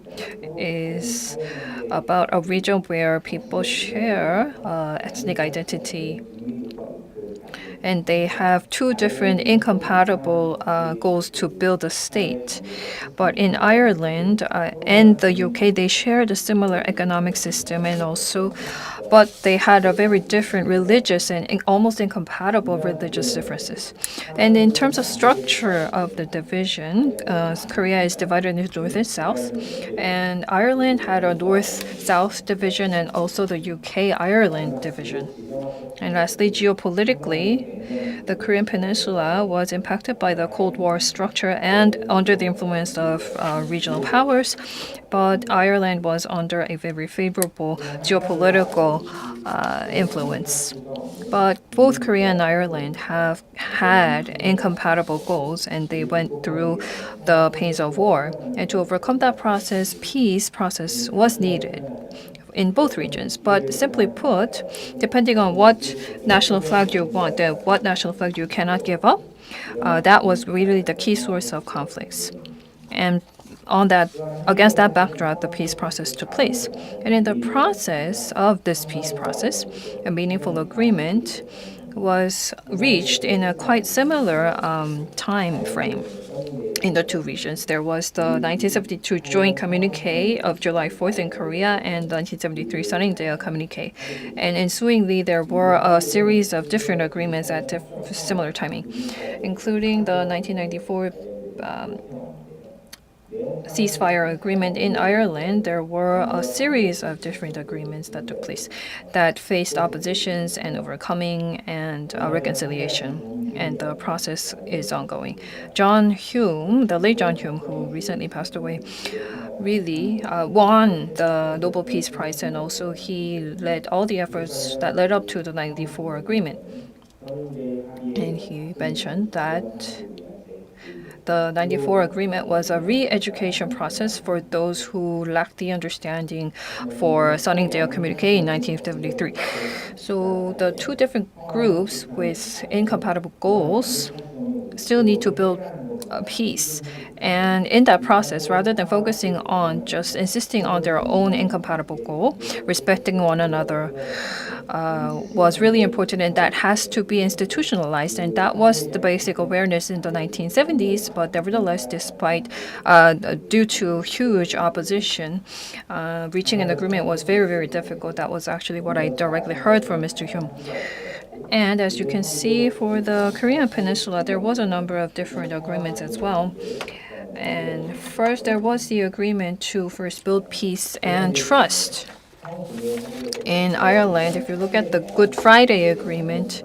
is about a region where people share ethnic identity, and they have two different incompatible goals to build a state. But in Ireland and the UK, they share a similar economic system and also but they had a very different religious and almost incompatible religious differences. And in terms of structure of the division, Korea is divided into North and South, and Ireland had a North-South division and also the UK-Ireland division. And lastly, geopolitically, the Korean Peninsula was impacted by the Cold War structure and under the influence of regional powers, but Ireland was under a very favorable geopolitical influence. But both Korea and Ireland have had incompatible goals, and they went through the pains of war. And to overcome that process, peace process was needed in both regions. But simply put, depending on what national flag you want and what national flag you cannot give up, that was really the key source of conflicts. And on that, against that backdrop, the peace process took place. And in the process of this peace process, a meaningful agreement was reached in a quite similar time frame. In the two regions, there was the 1972 joint communique of July 4th in Korea and the 1973 Sunningdale communique. And ensuingly, there were a series of different agreements at similar timing, including the 1994 ceasefire agreement in Ireland. There were a series of different agreements that took place that faced oppositions and overcoming and reconciliation. And the process is ongoing. John Hume, the late John Hume, who recently passed away, really won the Nobel Peace Prize, and also he led all the efforts that led up to the 94 agreement. And he mentioned that the 94 agreement was a re-education process for those who lacked the understanding for Sunningdale Communique in 1973. So the two different groups with incompatible goals still need to build peace. And in that process, rather than focusing on just insisting on their own incompatible goal, respecting one another was really important, and that has to be institutionalized. And that was the basic awareness in the 1970s. But nevertheless, despite due to huge opposition, reaching an agreement was very, very difficult. That was actually what I directly heard from Mr. Hume. And as you can see, for the Korean Peninsula, there was a number of different agreements as well. And first, there was the agreement to first build peace and trust. In Ireland, if you look at the Good Friday Agreement,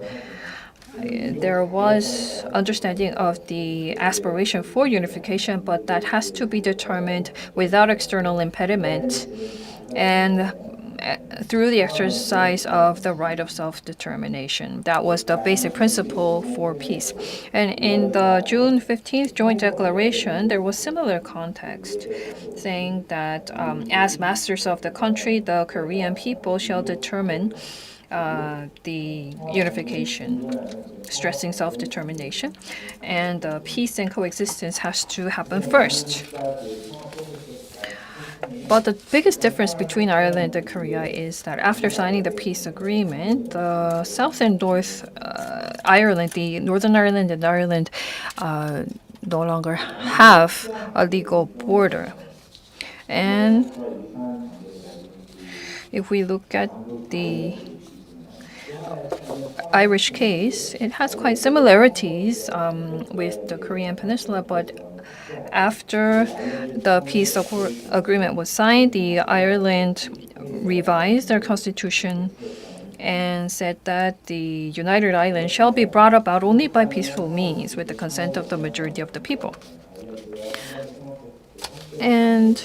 there was understanding of the aspiration for unification, but that has to be determined without external impediment and through the exercise of the right of self-determination. That was the basic principle for peace. And in the June 15th Joint Declaration, there was similar context, saying that as masters of the country, the Korean people shall determine the unification, stressing self-determination, and peace and coexistence has to happen first. But the biggest difference between Ireland and Korea is that after signing the peace agreement, the South and North Ireland, the Northern Ireland and Ireland, no longer have a legal border. And if we look at the Irish case, it has quite similarities with the Korean Peninsula, but after the peace agreement was signed, the Ireland revised their constitution and said that the United Island shall be brought about only by peaceful means with the consent of the majority of the people. And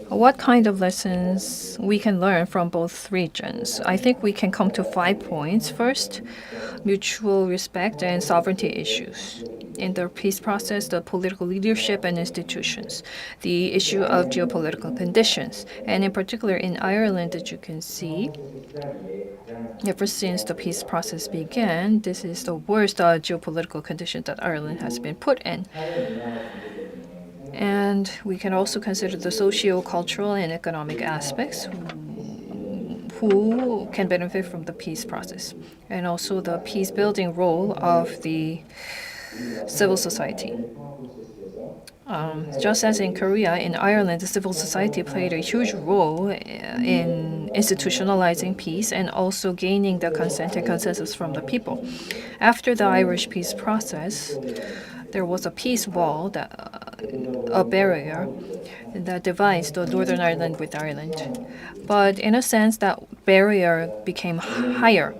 what kind of lessons we can learn from both regions? I think we can come to 5 points. First, mutual respect and sovereignty issues. In the peace process, the political leadership and institutions, the issue of geopolitical conditions, and in particular in Ireland, as you can see, ever since the peace process began, this is the worst geopolitical condition that Ireland has been put in. And we can also consider the socio-cultural and economic aspects who can benefit from the peace process, and also the peace-building role of the civil society. Just as in Korea, in Ireland, the civil society played a huge role in institutionalizing peace and also gaining the consent and consensus from the people. After the Irish peace process, there was a peace wall, a barrier that divides the Northern Ireland with Ireland. But in a sense, that barrier became higher.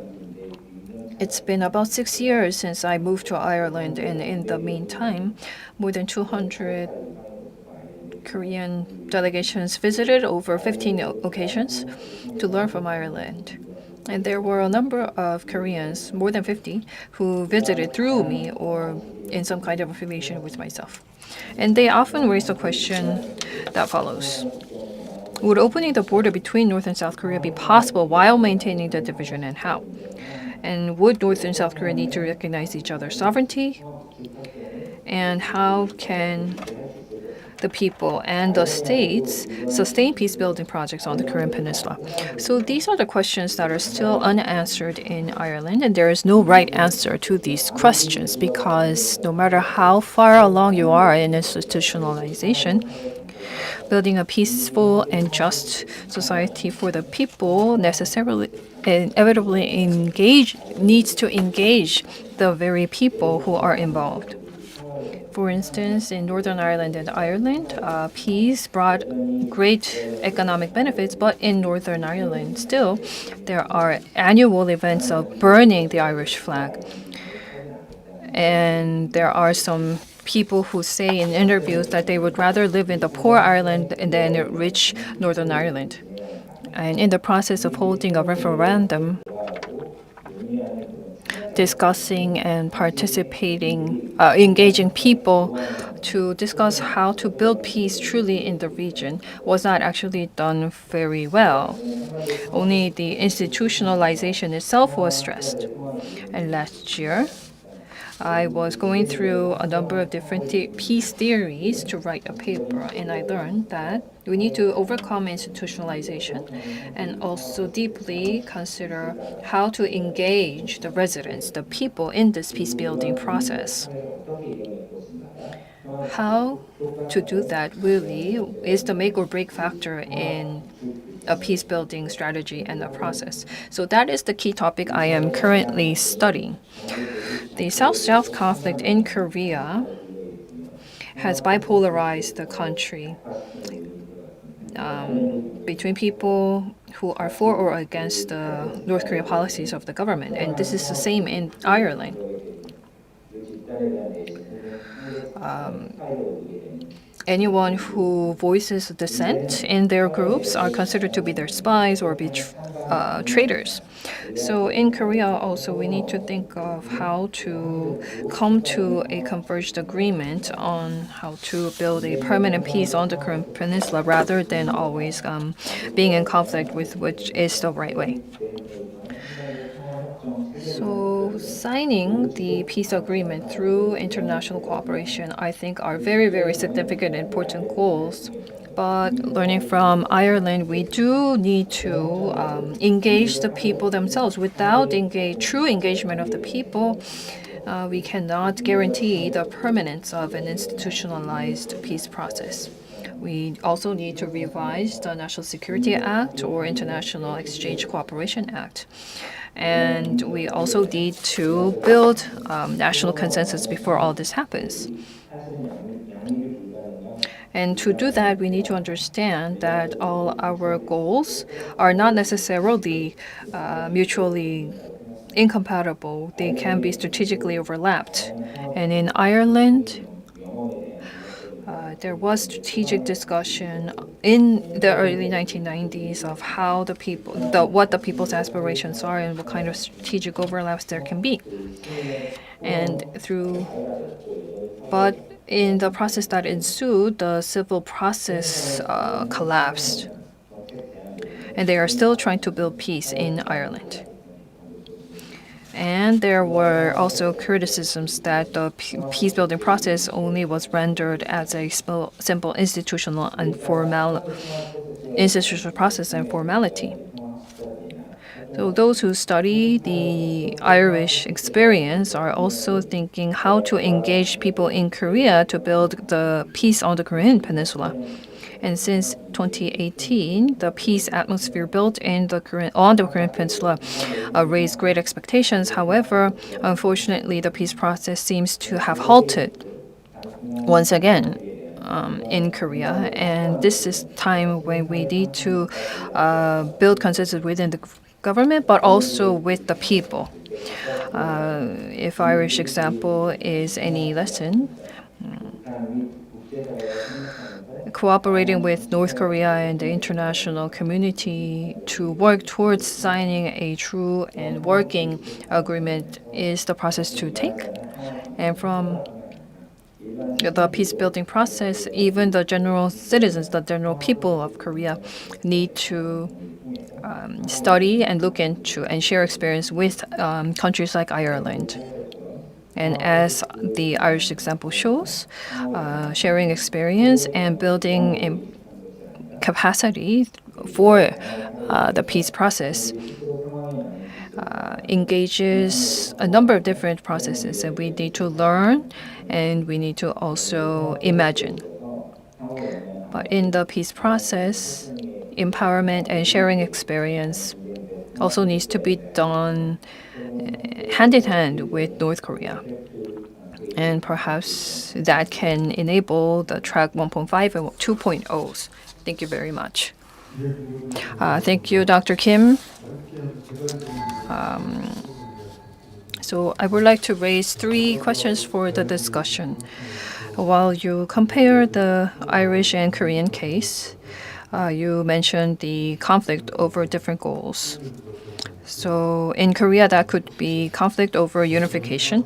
It's been about 6 years since I moved to Ireland, and in the meantime, more than 200 Korean delegations visited over 15 occasions to learn from Ireland. And there were a number of Koreans, more than 50, who visited through me or in some kind of affiliation with myself. And they often raise the question that follows. Would opening the border between North and South Korea be possible while maintaining the division, and how? And would North and South Korea need to recognize each other's sovereignty? And how can the people and the states sustain peace-building projects on the Korean Peninsula? So these are the questions that are still unanswered in Ireland, and there is no right answer to these questions because no matter how far along you are in institutionalization, building a peaceful and just society for the people necessarily inevitably needs to engage the very people who are involved. For instance, in Northern Ireland and Ireland, peace brought great economic benefits, but in Northern Ireland still, there are annual events of burning the Irish flag. And there are some people who say in interviews that they would rather live in the poor Ireland than rich Northern Ireland. And in the process of holding a referendum, discussing and participating, engaging people to discuss how to build peace truly in the region was not actually done very well. Only the institutionalization itself was stressed. And last year, I was going through a number of different peace theories to write a paper, and I learned that we need to overcome institutionalization and also deeply consider how to engage the residents, the people in this peace-building process. How to do that really is the make or break factor in a peace-building strategy and a process. So that is the key topic I am currently studying. The South-South conflict in Korea has bipolarized the country between people who are for or against the North Korean policies of the government. And this is the same in Ireland. Anyone who voices dissent in their groups are considered to be their spies or be traitors. So in Korea also we need to think of how to come to a converged agreement on how to build a permanent peace on the Korean Peninsula rather than always being in conflict with which is the right way. So signing the peace agreement through international cooperation, I think, are very, very significant and important goals. But learning from Ireland, we do need to engage the people themselves. Without true engagement of the people, we cannot guarantee the permanence of an institutionalized peace process. We also need to revise the National Security Act or International Exchange Cooperation Act. And we also need to build national consensus before all this happens. And to do that, we need to understand that all our goals are not necessarily mutually incompatible. They can be strategically overlapped. And in Ireland, there was strategic discussion in the early 1990s of how what the people's aspirations are and what kind of strategic overlaps there can be. But in the process that ensued, the civil process collapsed, and they are still trying to build peace in Ireland. And there were also criticisms that the peace-building process only was rendered as a simple institutional process and formality. So those who study the Irish experience are also thinking how to engage people in Korea to build the peace on the Korean Peninsula. And since 2018, the peace atmosphere built on the Korean Peninsula raised great expectations. However, unfortunately, the peace process seems to have halted once again in Korea. And this is time when we need to build consensus within the government, but also with the people. If Irish example is any lesson, cooperating with North Korea and the international community to work towards signing a true and working agreement is the process to take. And from the peace building process, even the general citizens, the general people of Korea need to study and look into and share experience with countries like Ireland. And as the Irish example shows, sharing experience and building capacity for the peace process engages a number of different processes, and we need to learn and we need to also imagine. But in the peace process, empowerment and sharing experience also needs to be done hand in hand with North Korea. And perhaps that can enable the track 1.5 and 2.0s. Thank you very much. Thank you, Dr. Kim. So I would like to raise 3 questions for the discussion. While you compare the Irish and Korean case, you mentioned the conflict over different goals. So in Korea, that could be conflict over unification.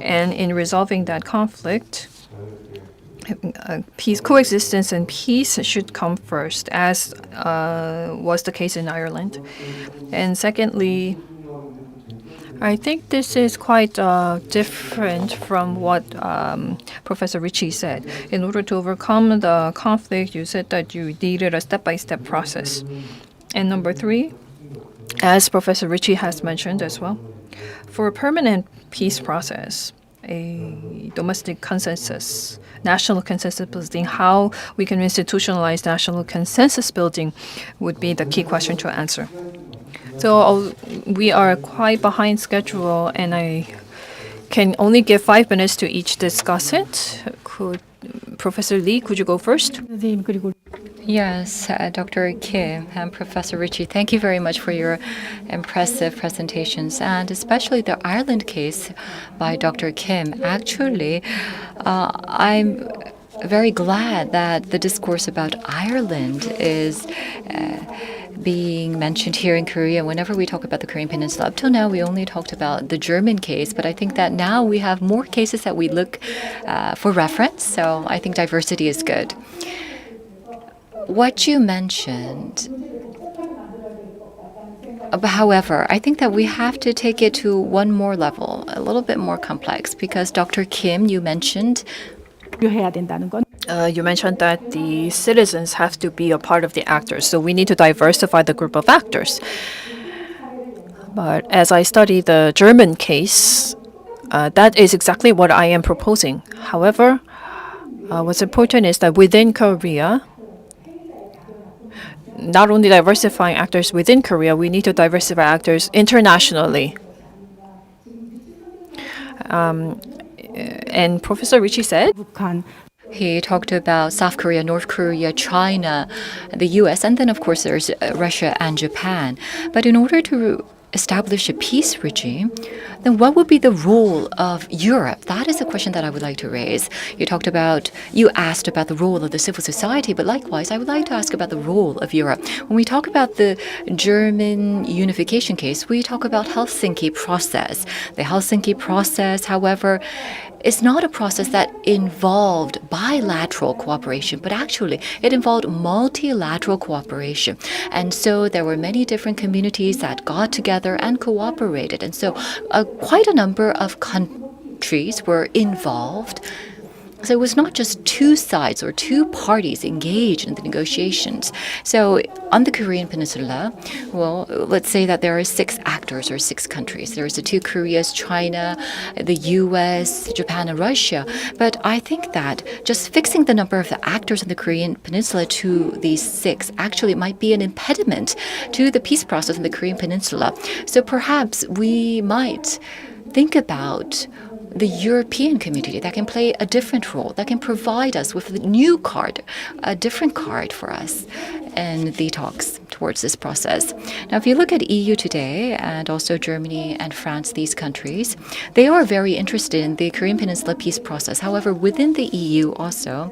And in resolving that conflict, peace, coexistence and peace should come first, as was the case in Ireland. And secondly, I think this is quite different from what Professor Ritchie said. In order to overcome the conflict, you said that you needed a step-by-step process. And number 3, as Professor Ritchie has mentioned as well, for a permanent peace process, a domestic consensus, national consensus building, how we can institutionalize national consensus building would be the key question to answer. So we are quite behind schedule, and I can only give 5 minutes to each discussant. Professor Lee, could you go first? 선생님 그리고 Yes, Dr. Kim and Professor Ritchie, thank you very much for your impressive presentations, and especially the Ireland case by Dr. Kim. Actually, I'm very glad that the discourse about Ireland is being mentioned here in Korea. Whenever we talk about the Korean Peninsula, up till now we only talked about the German case, but I think that now we have more cases that we look for reference, so I think diversity is good. What you mentioned, however, I think that we have to take it to one more level, a little bit more complex, because Dr. Kim, you mentioned 해야 된다는 건 You mentioned that the citizens have to be a part of the actors, so we need to diversify the group of actors. But as I study the German case, that is exactly what I am proposing. However, what's important is that within Korea, not only diversifying actors within Korea, we need to diversify actors internationally. And Professor Ritchie said, 북한 he talked about South Korea, North Korea, China, the US, and then of course there's Russia and Japan. But in order to establish a peace regime, then what would be the role of Europe? That is a question that I would like to raise. You asked about the role of the civil society, but likewise, I would like to ask about the role of Europe. When we talk about the German unification case, we talk about Helsinki process. The Helsinki process, however, is not a process that involved bilateral cooperation, but actually it involved multilateral cooperation. And so there were many different communities that got together and cooperated. And so quite a number of countries were involved. So it was not just two sides or two parties engaged in the negotiations. So on the Korean Peninsula, well, let's say that there are 6 actors or 6 countries. There's the 2 Koreas, China, the US, Japan, and Russia. But I think that just fixing the number of the actors in the Korean Peninsula to these 6 actually might be an impediment to the peace process in the Korean Peninsula. So perhaps we might think about the European community that can play a different role, that can provide us with a new card, a different card for us in the talks towards this process. Now, if you look at EU today and also Germany and France, these countries, they are very interested in the Korean Peninsula peace process. However, within the EU also,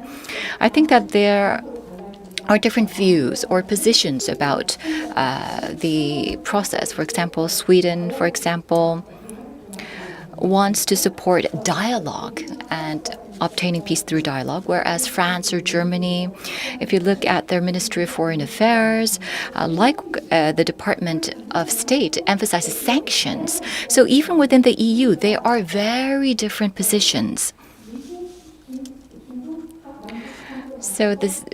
I think that there are different views or positions about the process. For example, Sweden, for example, wants to support dialogue and obtaining peace through dialogue, whereas France or Germany, if you look at their Ministry of Foreign Affairs, the Department of State, emphasizes sanctions. So even within the EU, there are very different positions. So this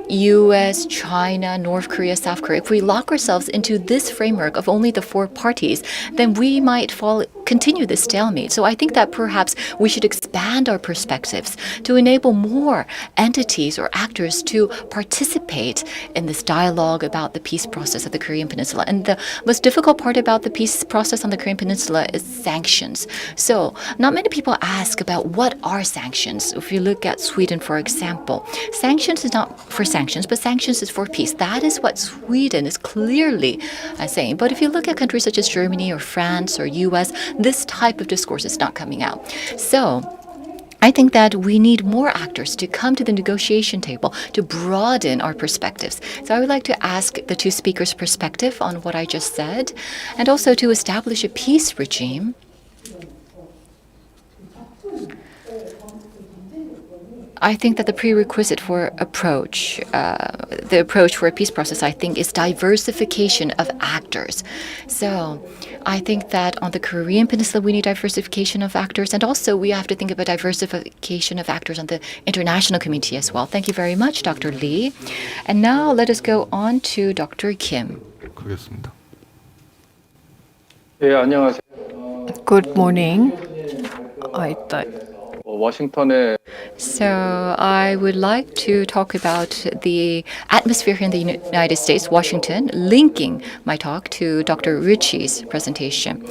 US, China, North Korea, South Korea, if we lock ourselves into this framework of only the 4 parties, then we might continue this stalemate. So I think that perhaps we should expand our perspectives to enable more entities or actors to participate in this dialogue about the peace process of the Korean Peninsula. And the most difficult part about the peace process on the Korean Peninsula is sanctions. So not many people ask about what are sanctions. If you look at Sweden, for example, sanctions is not for sanctions, but sanctions is for peace. That is what Sweden is clearly saying. But if you look at countries such as Germany or France or US, this type of discourse is not coming out. So I think that we need more actors to come to the negotiation table to broaden our perspectives. So I would like to ask the 2 speakers' perspective on what I just said, and also to establish a peace regime. I think that the prerequisite for the approach for a peace process, I think, is diversification of actors. So I think that on the Korean Peninsula, we need diversification of actors, and also we have to think about diversification of actors on the international community as well. Thank you very much, Dr. Lee. And now let us go on to Dr. Kim. 하겠습니다. 예, 안녕하세요. Good morning. 워싱턴에 So I would like to talk about the atmosphere here in the United States, Washington, linking my talk to Dr. Ritchie's presentation.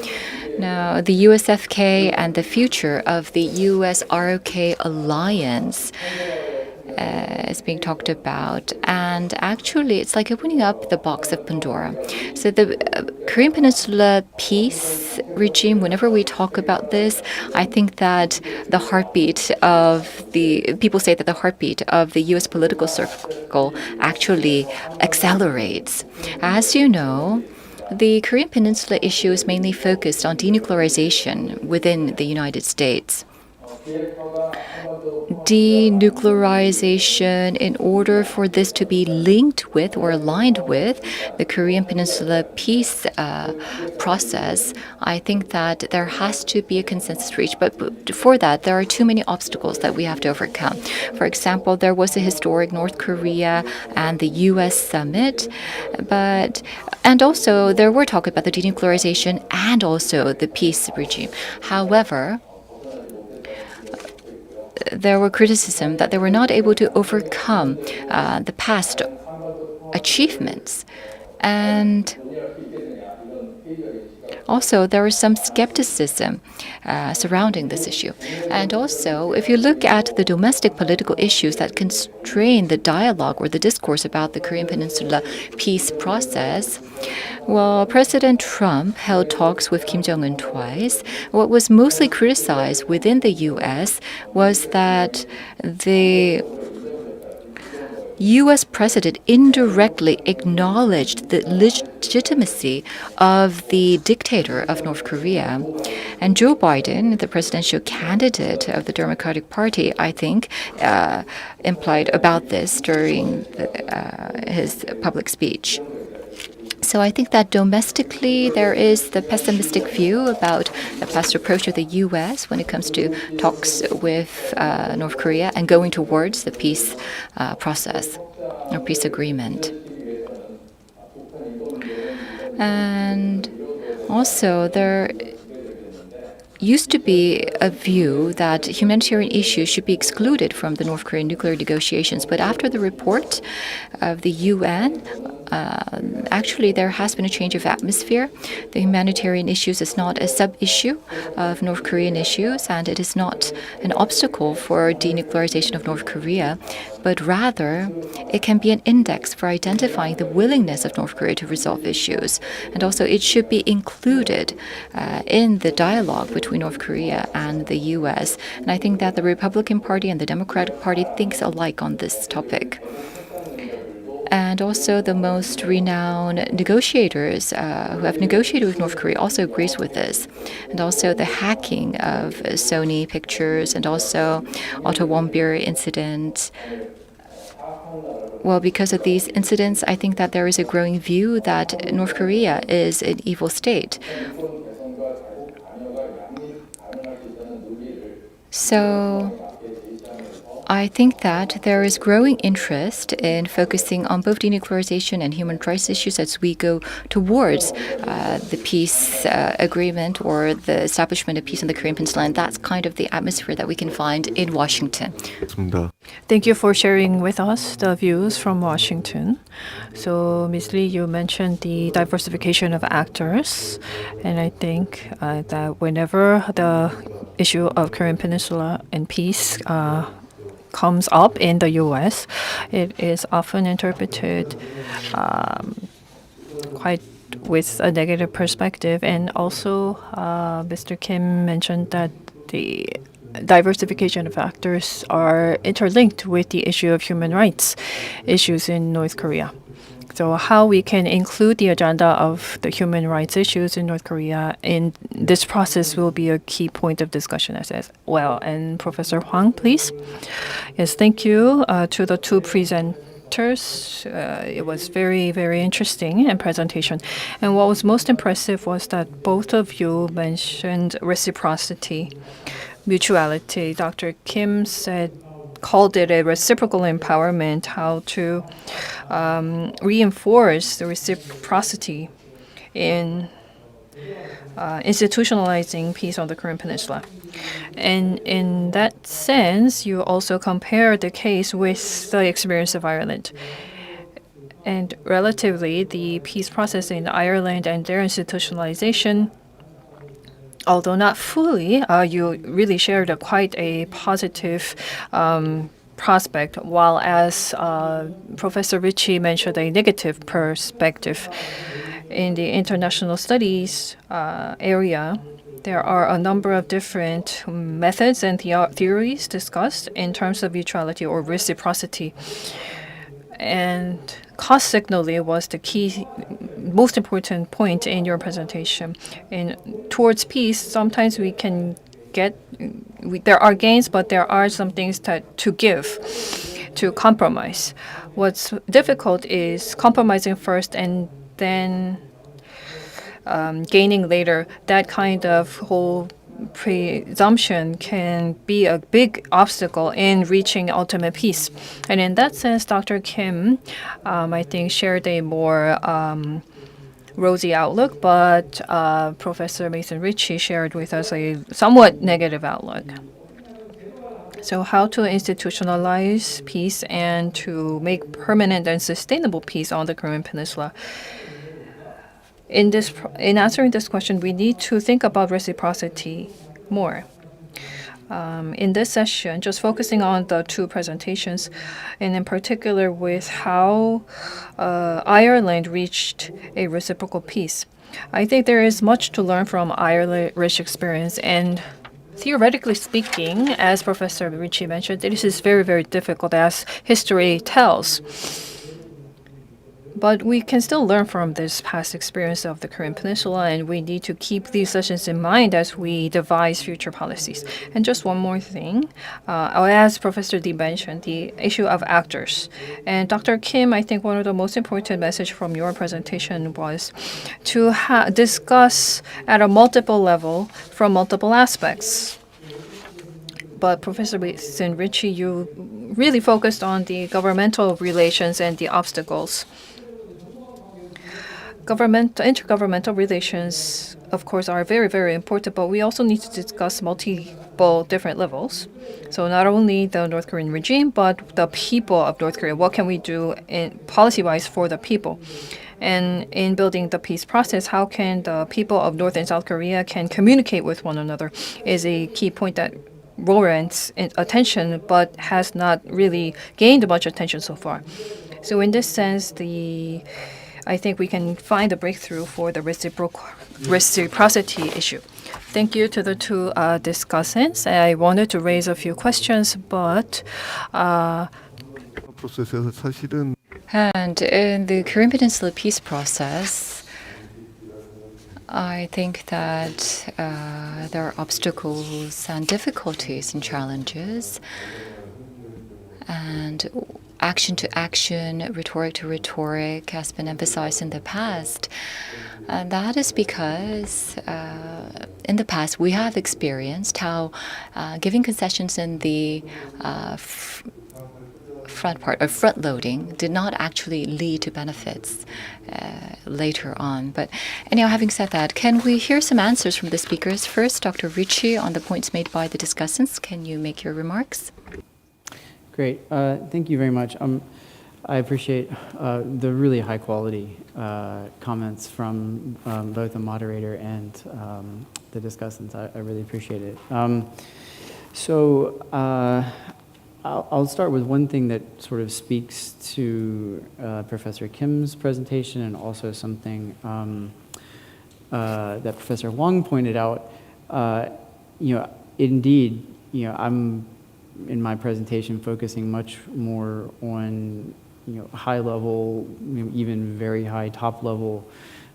Now, the USFK and the future of the US-ROK alliance is being talked about, and actually it's like opening up the box of Pandora. So the Korean Peninsula peace regime, whenever we talk about this, I think that the heartbeat of people say that the heartbeat of the US political circle actually accelerates. As you know, the Korean Peninsula issue is mainly focused on denuclearization within the United States. Denuclearization, in order for this to be linked with or aligned with the Korean Peninsula peace process, I think that there has to be a consensus reached. But for that, there are too many obstacles that we have to overcome. For example, there was a historic North Korea and the US summit, and also there were talk about the denuclearization and also the peace regime. However, there were criticism that they were not able to overcome the past achievements. And also, there is some skepticism surrounding this issue. And also, if you look at the domestic political issues that constrain the dialogue or the discourse about the Korean Peninsula peace process, well, President Trump held talks with Kim Jong-un twice. What was mostly criticized within the U.S. was that the U.S. president indirectly acknowledged the legitimacy of the dictator of North Korea. And Joe Biden, the presidential candidate of the Democratic Party, I think, implied about this during his public speech. So So I think that domestically there is the pessimistic view about the past approach of the U.S. when it comes to talks with North Korea and going towards the peace process or peace agreement. And also there used to be a view that humanitarian issues should be excluded from the North Korean nuclear negotiations. But after the report of the UN, actually there has been a change of atmosphere. The humanitarian issues is not a sub-issue of North Korean issues, and it is not an obstacle for denuclearization of North Korea, but rather it can be an index for identifying the willingness of North Korea to resolve issues. And also it should be included in the dialogue between North Korea and the US. And I think that the Republican Party and the Democratic Party thinks alike on this topic. And also the most renowned negotiators who have negotiated with North Korea also agrees with this. And also the hacking of Sony Pictures and also Otto Warmbier incident. Well, because of these incidents, I think that there is a growing view that North Korea is an evil state. So I think that there is growing interest in focusing on both denuclearization and human rights issues as we go towards the peace agreement or the establishment of peace in the Korean Peninsula. And that's kind of the atmosphere that we can find in Washington. Thank you for sharing with us the views from Washington. So, Ms. Lee, you mentioned the diversification of actors, and I think that whenever the issue of Korean Peninsula and peace comes up in the U.S., it is often interpreted quite with a negative perspective. And also, Mr. Kim mentioned that the diversification of factors are interlinked with the issue of human rights issues in North Korea. So how we can include the agenda of the human rights issues in North Korea in this process will be a key point of discussion as well. And Professor Hwang, please. Yes, thank you to the two presenters. It was very, very interesting in presentation. And what was most impressive was that both of you mentioned reciprocity, mutuality. Dr. Kim called it a reciprocal empowerment, how to reinforce the reciprocity in institutionalizing peace on the Korean Peninsula. And in that sense, you also compare the case with the experience of Ireland. And relatively, the peace process in Ireland and their institutionalization, although not fully, you really shared quite a positive prospect, while as Professor Ritchie mentioned a negative perspective. In the international studies area, there are a number of different methods and theories discussed in terms of mutuality or reciprocity. And cost signaling was the key, most important point in your presentation. And towards peace, sometimes we can there are gains, but there are some things to give, to compromise. What's difficult is compromising first and then gaining later. That kind of whole presumption can be a big obstacle in reaching ultimate peace. And in that sense, Dr. Kim, I think, shared a more rosy outlook, but Professor Mason Ritchie shared with us a somewhat negative outlook. So how to institutionalize peace and to make permanent and sustainable peace on the Korean Peninsula. In answering this question, we need to think about reciprocity more. In this session, just focusing on the two presentations, and in particular with how Ireland reached a reciprocal peace. I think there is much to learn from Irish experience, and theoretically speaking, as Professor Ritchie mentioned, this is very, very difficult as history tells. But we can still learn from this past experience of the Korean Peninsula, and we need to keep these lessons in mind as we devise future policies. And just one more thing, as Professor Lee mentioned, the issue of actors. And Dr. Kim, I think one of the most important message from your presentation was to discuss at a multiple level from multiple aspects. But Professor Wilson Ritchie, you really focused on the governmental relations and the obstacles. Intergovernmental relations, of course, are very, very important, but we also need to discuss multiple different levels. So not only the North Korean regime, but the people of North Korea. What can we do policy-wise for the people? And in building the peace process, how can the people of North and South Korea can communicate with one another is a key point that warrants attention, but has not really gained much attention so far. So in this sense, I think we can find a breakthrough for the reciprocity issue. Thank you to the two discussants. I wanted to raise a few questions, but 프로세스에서 사실은 And in the Korean Peninsula peace process, I think that there are obstacles and difficulties and challenges, and action to action, rhetoric to rhetoric has been emphasized in the past. And that is because in the past we have experienced how giving concessions in the front part or front loading did not actually lead to benefits later on. But anyhow, having said that, can we hear some answers from the speakers? First, Dr. Ritchie, on the points made by the discussants, can you make your remarks? Great. Thank you very much. I appreciate the really high quality comments from both the moderator and the discussants. I really appreciate it. I'll start with one thing that sort of speaks to Professor Kim's presentation and also something that Professor Wong pointed out. Indeed, I'm in my presentation focusing much more on high level, even very high top level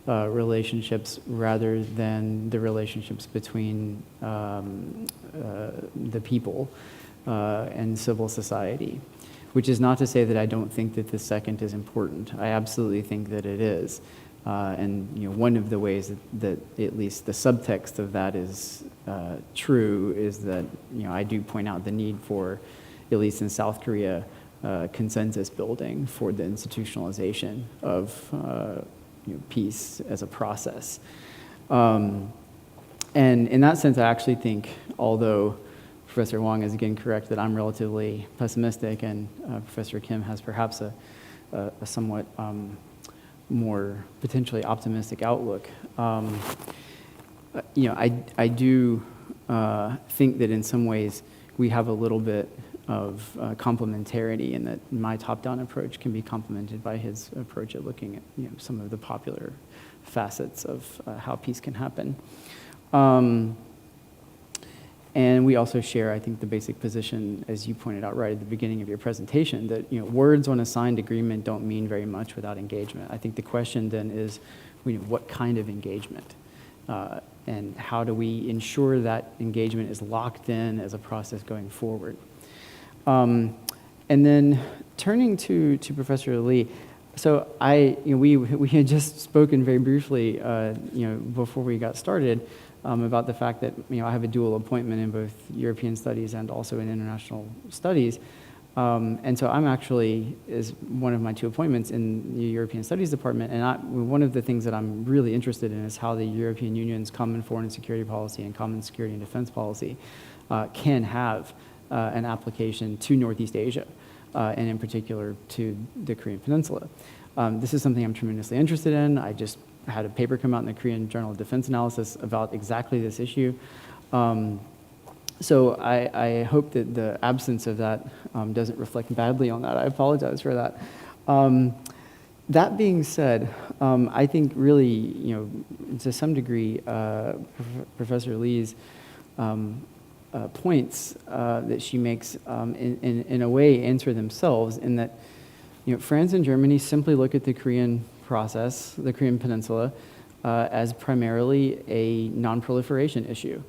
relationships rather than the relationships between the people and civil society, which is not to say that I don't think that the second is important. I absolutely think that it is. And one of the ways that at least the subtext of that is true is that I do point out the need for, at least in South Korea, consensus building for the institutionalization of peace as a process. And in that sense, I actually think, although Professor Wong is again correct that I'm relatively pessimistic, and Professor Kim has perhaps a somewhat more potentially optimistic outlook. I do think that in some ways we have a little bit of complementarity, and that my top-down approach can be complemented by his approach at looking at some of the popular facets of how peace can happen. And we also share, I think, the basic position, as you pointed out right at the beginning of your presentation, that words on a signed agreement don't mean very much without engagement. I think the question then is, what kind of engagement? And how do we ensure that engagement is locked in as a process going forward? And then turning to Professor Lee, so we had just spoken very briefly, before we got started, about the fact that I have a dual appointment in both European studies and also in international studies, and so I'm actually is one of my two appointments in the European Studies department. And one of the things that I'm really interested in is how the European Union's common foreign and security policy and common security and defense policy can have an application to Northeast Asia, and in particular to the Korean Peninsula. This is something I'm tremendously interested in. I just had a paper come out in the Korean Journal of Defense Analysis about exactly this issue. So I hope that the absence of that doesn't reflect badly on that. I apologize for that. That being said, I think really, to some degree, Professor Lee's points that she makes in a way answer themselves, in that France and Germany simply look at the Korean process, the Korean Peninsula, as primarily a non-proliferation issue.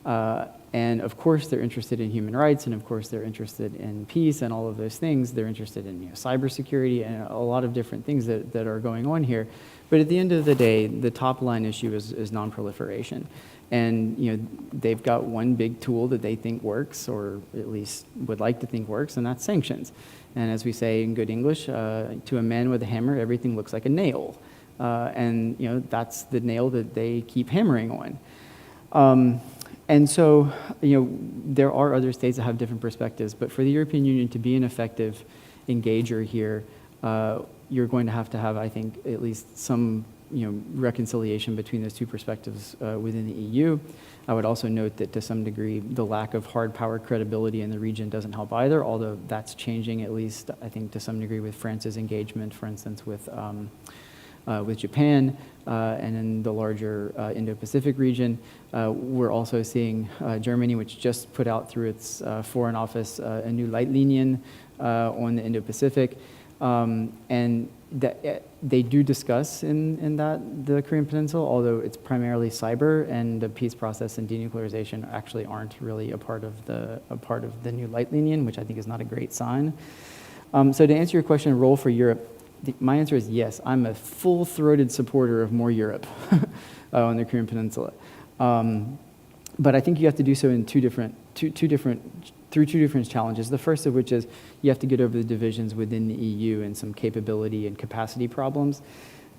And of course, they're interested in human rights, and of course, they're interested in peace and all of those things. They're interested in cybersecurity and a lot of different things that are going on here. But at the end of the day, the top line issue is non-proliferation. And they've got one big tool that they think works, or at least would like to think works, and that's sanctions. And as we say in good English, to a man with a hammer, everything looks like a nail. And that's the nail that they keep hammering on. And so, there are other states that have different perspectives, but for the European Union to be an effective engager here, you're going to have, I think, at least some, reconciliation between those two perspectives within the EU. I would also note that to some degree, the lack of hard power credibility in the region doesn't help either, although that's changing, at least, I think, to some degree with France's engagement, for instance, with Japan, and in the larger Indo-Pacific region. We're also seeing Germany, which just put out through its foreign office a new Leitlinien on the Indo-Pacific. And they do discuss in that the Korean Peninsula, although it's primarily cyber, and the peace process and denuclearization actually aren't really a part of the new Leitlinien, which I think is not a great sign. So to answer your question, role for Europe, my answer is yes. I'm a full-throated supporter of more Europe on the Korean Peninsula. But I think you have to do so in through two different challenges. The first of which is you have to get over the divisions within the EU and some capability and capacity problems,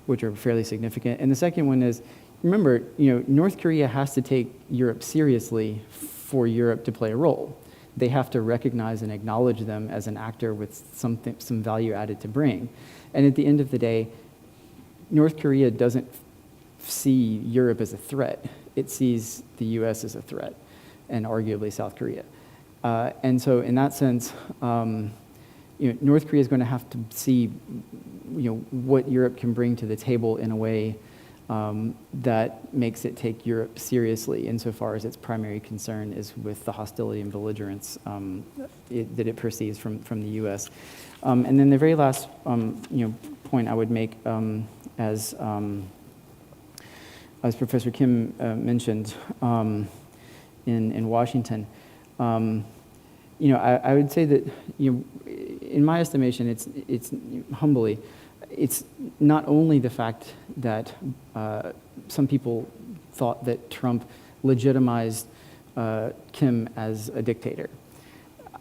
which are fairly significant. And the second one is, remember, North Korea has to take Europe seriously for Europe to play a role. They have to recognize and acknowledge them as an actor with some value added to bring. And at the end of the day, North Korea doesn't see Europe as a threat. It sees the US as a threat, and arguably South Korea. And so in that sense, North Korea is going to have to see what Europe can bring to the table in a way that makes it take Europe seriously insofar as its primary concern is with the hostility and belligerence that it perceives from the U.S. And then the very last point I would make, as Professor Kim mentioned in Washington, I would say that in my estimation, it's humbly, it's not only the fact that some people thought that Trump legitimized Kim as a dictator.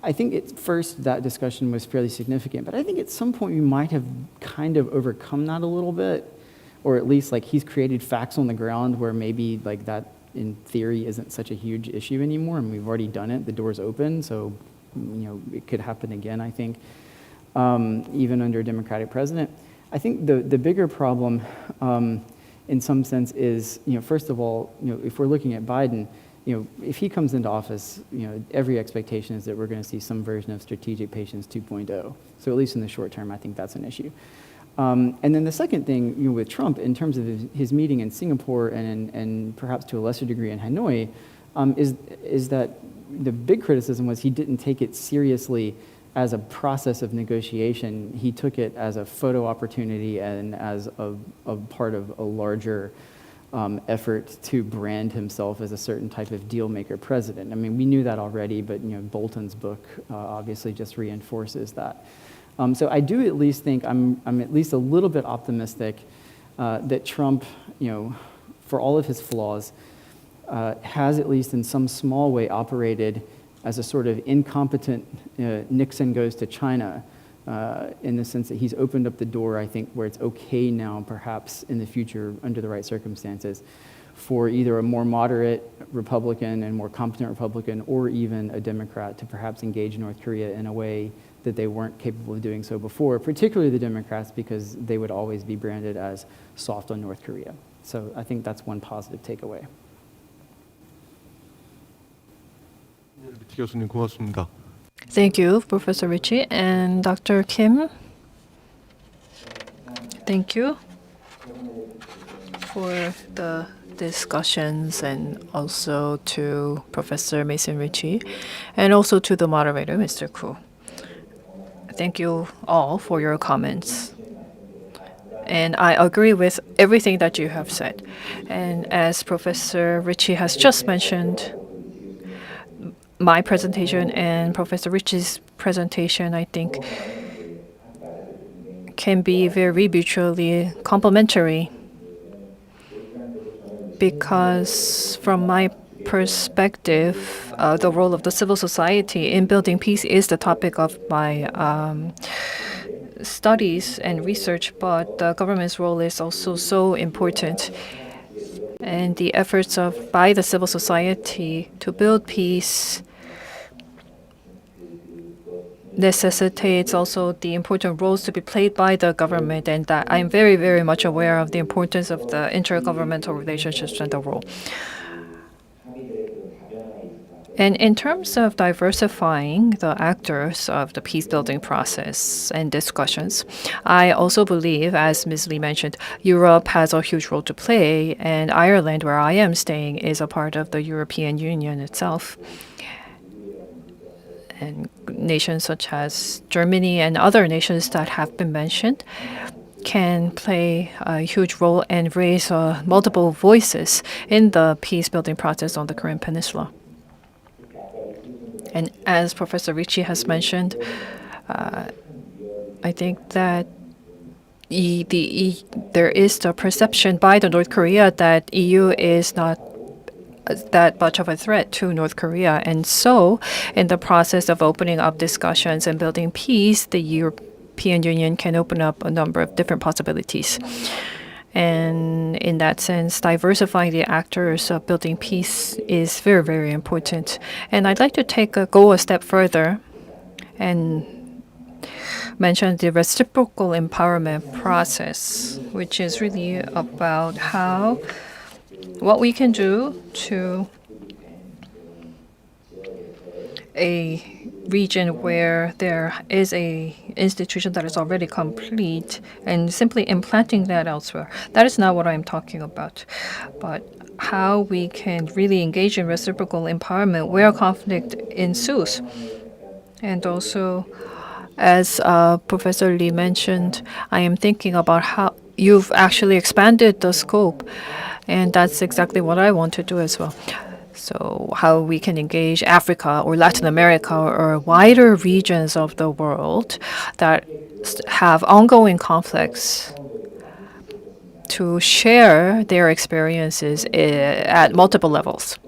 I think at first that discussion was fairly significant, but I think at some point we might have kind of overcome that a little bit, or at least he's created facts on the ground where maybe that in theory isn't such a huge issue anymore, and we've already done it. The door's open, so it could happen again, I think, even under a Democratic president. I think the bigger problem in some sense is, first of all, if we're looking at Biden, if he comes into office, every expectation is that we're going to see some version of strategic patience 2.0. So at least in the short term, I think that's an issue. And then the second thing, with Trump, in terms of his meeting in Singapore and perhaps to a lesser degree in Hanoi, is that the big criticism was he didn't take it seriously as a process of negotiation. He took it as a photo opportunity and as a part of a larger effort to brand himself as a certain type of deal maker president. I mean, we knew that already, but Bolton's book obviously just reinforces that. So I do at least think I'm at least a little bit optimistic that Trump, for all of his flaws, has at least in some small way operated as a sort of incompetent Nixon goes to China, in the sense that he's opened up the door, I think, where it's okay now, perhaps in the future, under the right circumstances, for either a more moderate Republican and more competent Republican or even a Democrat to perhaps engage North Korea in a way that they weren't capable of doing so before, particularly the Democrats, because they would always be branded as soft on North Korea. So I think that's one positive takeaway. 리치 교수님 고맙습니다. Thank you, Professor Ritchie. And Dr. Kim, thank you for the discussions, and also to Professor Mason Ritchie, and also to the moderator, Mr. Koo. Thank you all for your comments. And I agree with everything that you have said. And as Professor Ritchie has just mentioned, my presentation and Professor Ritchie's presentation, I think, can be very mutually complementary, because from my perspective, the role of the civil society in building peace is the topic of my studies and research, but the government's role is also so important. And the efforts by the civil society to build peace necessitates also the important roles to be played by the government, and that I'm very, very much aware of the importance of the intergovernmental relationships and the role. And in terms of diversifying the actors of the peace-building process and discussions, I also believe, as Ms. Lee mentioned, Europe has a huge role to play, and Ireland, where I am staying, is a part of the European Union itself. And nations such as Germany and other nations that have been mentioned can play a huge role and raise multiple voices in the peace-building process on the Korean Peninsula. And as Professor Ritchie has mentioned, I think that there is the perception by the North Korea that EU is not that much of a threat to North Korea. And so, in the process of opening up discussions and building peace, the European Union can open up a number of different possibilities. And in that sense, diversifying the actors of building peace is very, very important. And I'd like to go a step further and mention the reciprocal empowerment process, which is really about what we can do to a region where there is a institution that is already complete and simply implanting that elsewhere. That is not what I'm talking about, but how we can really engage in reciprocal empowerment where conflict ensues. And also, as Professor Lee mentioned, I am thinking about how you've actually expanded the scope, and that's exactly what I want to do as well. So how we can engage Africa or Latin America or wider regions of the world that have ongoing conflicts to share their experiences at multiple levels.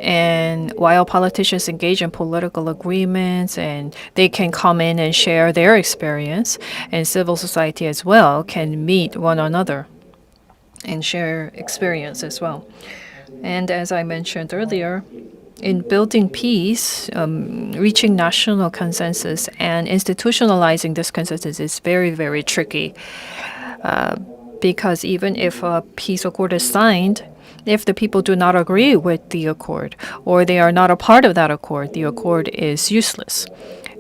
And while politicians engage in political agreements and they can come in and share their experience, and civil society as well can meet one another and share experience as well. And as I mentioned earlier, in building peace, reaching national consensus and institutionalizing this consensus is very, very tricky. Because even if a peace accord is signed, if the people do not agree with the accord or they are not a part of that accord, the accord is useless.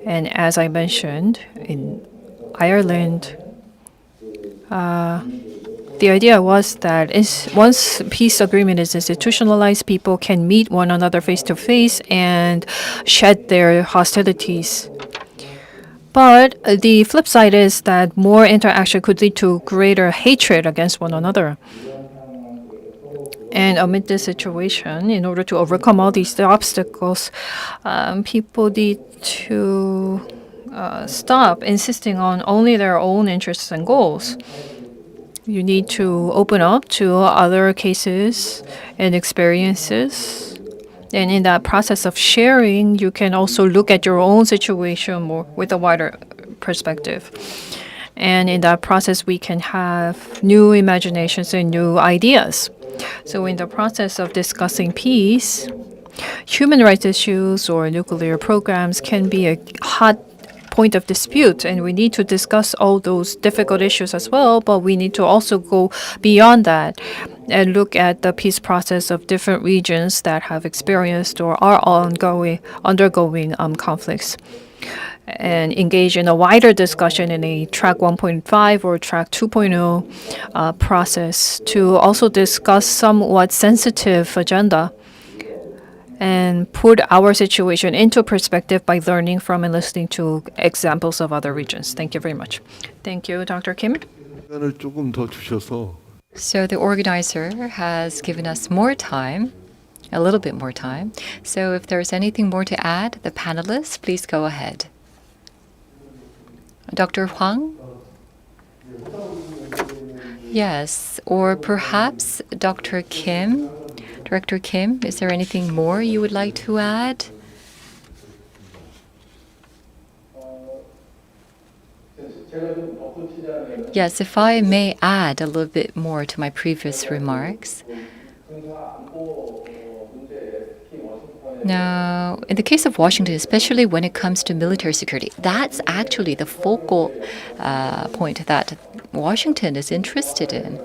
And as I mentioned, in Ireland, the idea was that once peace agreement is institutionalized, people can meet one another face to face and shed their hostilities. But the flip side is that more interaction could lead to greater hatred against one another. And amid this situation, in order to overcome all these obstacles, people need to stop insisting on only their own interests and goals. You need to open up to other cases and experiences. And in that process of sharing, you can also look at your own situation more with a wider perspective. And in that process, we can have new imaginations and new ideas. So in the process of discussing peace, human rights issues or nuclear programs can be a hot point of dispute, and we need to discuss all those difficult issues as well, but we need to also go beyond that and look at the peace process of different regions that have experienced or are undergoing conflicts, and engage in a wider discussion in a track 1.5 or track 2.0 process to also discuss somewhat sensitive agenda and put our situation into perspective by learning from and listening to examples of other regions. Thank you very much. Thank you, Dr. Kim. 시간을 조금 더 주셔서 So the organizer has given us more time, a little bit more time. So if there's anything more to add, the panelists, please go ahead. Dr. Hwang? Yes, or perhaps Dr. Kim, Director Kim, is there anything more you would like to add? Yes, if I may add a little bit more to my previous remarks. Now, in the case of Washington, especially when it comes to military security, that's actually the focal point that Washington is interested in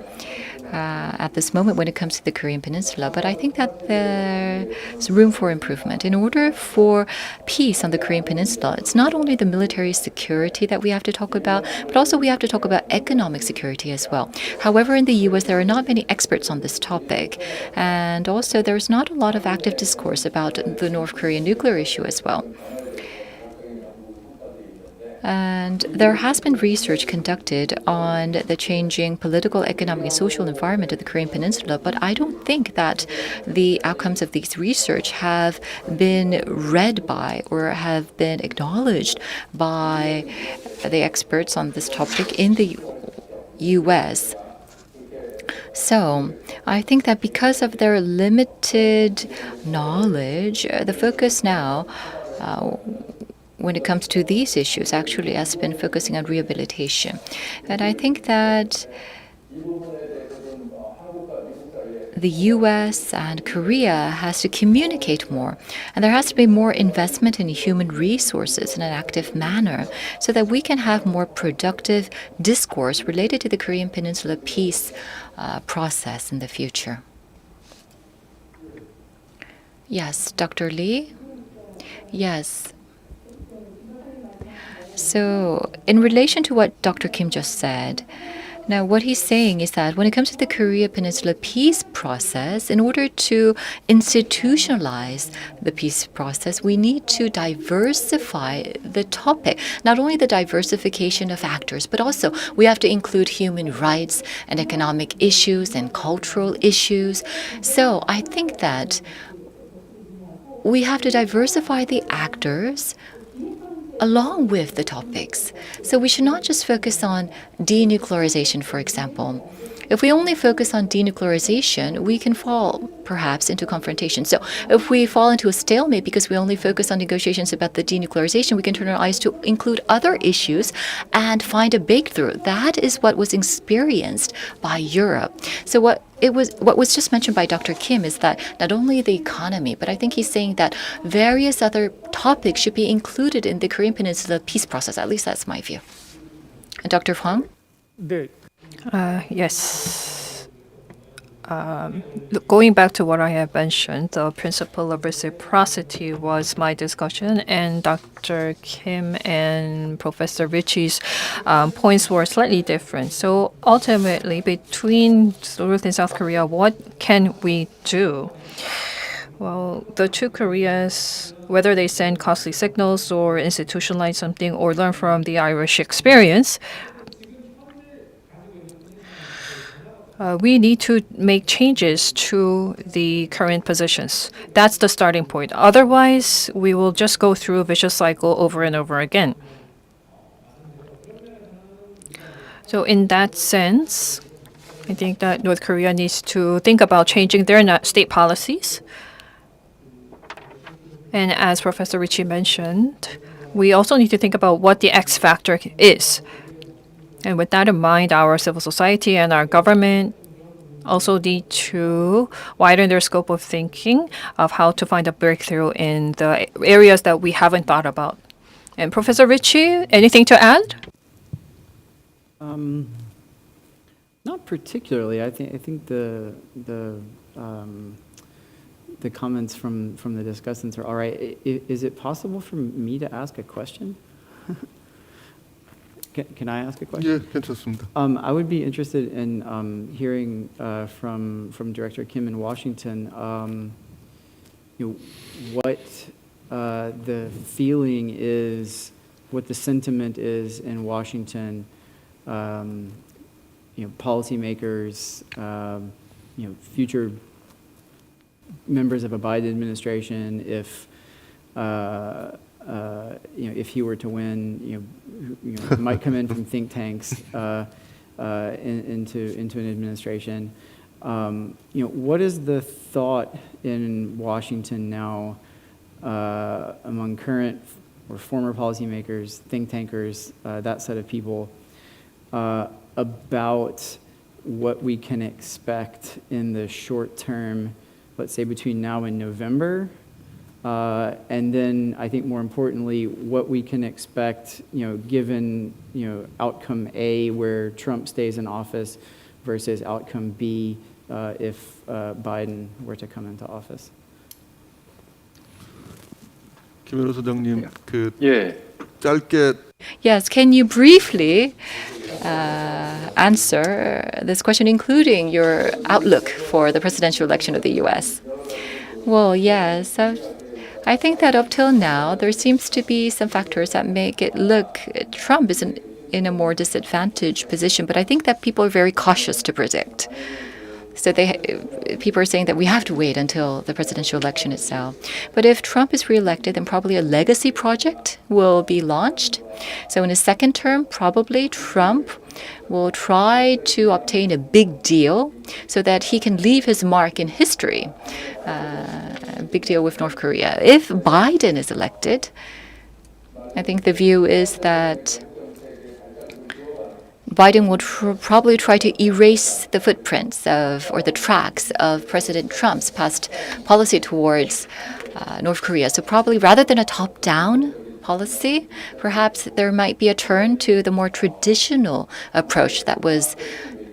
at this moment when it comes to the Korean Peninsula. But I think that there's room for improvement. In order for peace on the Korean Peninsula, it's not only the military security that we have to talk about, but also we have to talk about economic security as well. However, in the U.S., there are not many experts on this topic. And also, there's not a lot of active discourse about the North Korean nuclear issue as well. And there has been research conducted on the changing political, economic, and social environment of the Korean Peninsula, but I don't think that the outcomes of these research have been read by or have been acknowledged by the experts on this topic in the U.S. So I think that because of their limited knowledge, the focus now when it comes to these issues actually has been focusing on rehabilitation. And I think that the US and Korea has to communicate more, and there has to be more investment in human resources in an active manner so that we can have more productive discourse related to the Korean Peninsula peace process in the future. Yes, Dr. Lee? Yes. So, in relation to what Dr. Kim just said, now what he's saying is that when it comes to the Korea Peninsula peace process, in order to institutionalize the peace process, we need to diversify the topic. Not only the diversification of actors, but also we have to include human rights and economic issues and cultural issues. So, I think that we have to diversify the actors along with the topics. So we should not just focus on denuclearization, for example. If we only focus on denuclearization, we can fall perhaps into confrontation. So if we fall into a stalemate because we only focus on negotiations about the denuclearization, we can turn our eyes to include other issues and find a breakthrough. That is what was experienced by Europe. So what was just mentioned by Dr. Kim is that not only the economy, but I think he's saying that various other topics should be included in the Korean Peninsula peace process. At least that's my view. And Dr. Hwang? 네, Yes. Going back to what I have mentioned, the principle of reciprocity was my discussion, and Dr. Kim and Professor Ritchie's points were slightly different. So ultimately, between North and South Korea, what can we do? Well, the two Koreas, whether they send costly signals or institutionalize something or learn from the Irish experience, we need to make changes to the current positions. That's the starting point. Otherwise, we will just go through a vicious cycle over and over again. So in that sense, I think that North Korea needs to think about changing their state policies. And as Professor Ritchie mentioned, we also need to think about what the X factor is. And with that in mind, our civil society and our government also need to widen their scope of thinking of how to find a breakthrough in the areas that we haven't thought about. And Professor Ritchie, anything to add? Not particularly. I think the comments from the discussants are all right. Is it possible for me to ask a question? Can I ask a question? 예, 괜찮습니다. I would be interested in hearing from Director Kim in Washington. what the feeling is, what the sentiment is in Washington, policymakers, future members of a Biden administration, if he were to win, might come in from think tanks into an administration. What is the thought in Washington now among current or former policymakers, think tankers, that set of people, about what we can expect in the short term, let's say between now and November, and then I think more importantly, what we can expect, given outcome A, where Trump stays in office, versus outcome B, if Biden were to come into office. 김현우 소장님, 그 예, 짧게 Yes, can you briefly answer this question, including your outlook for the presidential election of the U.S.? Well, yes. I think that up till now, there seems to be some factors that make it look Trump is in a more disadvantaged position, but I think that people are very cautious to predict. So people are saying that we have to wait until the presidential election itself. But if Trump is reelected, then probably a legacy project will be launched. So in his second term, probably Trump will try to obtain a big deal so that he can leave his mark in history. A big deal with North Korea. If Biden is elected, I think the view is that Biden would probably try to erase the footprints or the tracks of President Trump's past policy towards North Korea. So probably rather than a top-down policy, perhaps there might be a turn to the more traditional approach that was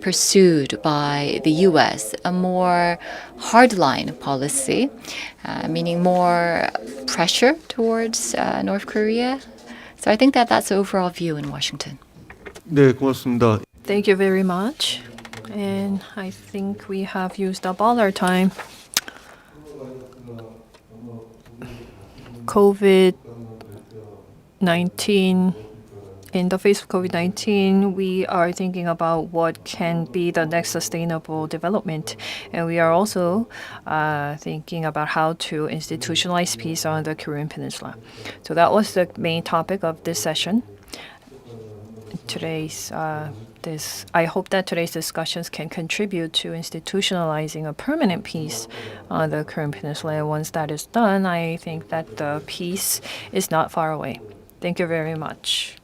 pursued by the U.S., a more hardline policy, meaning more pressure towards North Korea. So I think that that's the overall view in Washington. 네, 고맙습니다. Thank you very much. And I think we have used up all our time. COVID-19. In the face of COVID-19, we are thinking about what can be the next sustainable development. And we are also thinking about how to institutionalize peace on the Korean Peninsula. So that was the main topic of this session. I hope that today's discussions can contribute to institutionalizing a permanent peace on the Korean Peninsula. And once that is done, I think that the peace is not far away. Thank you very much.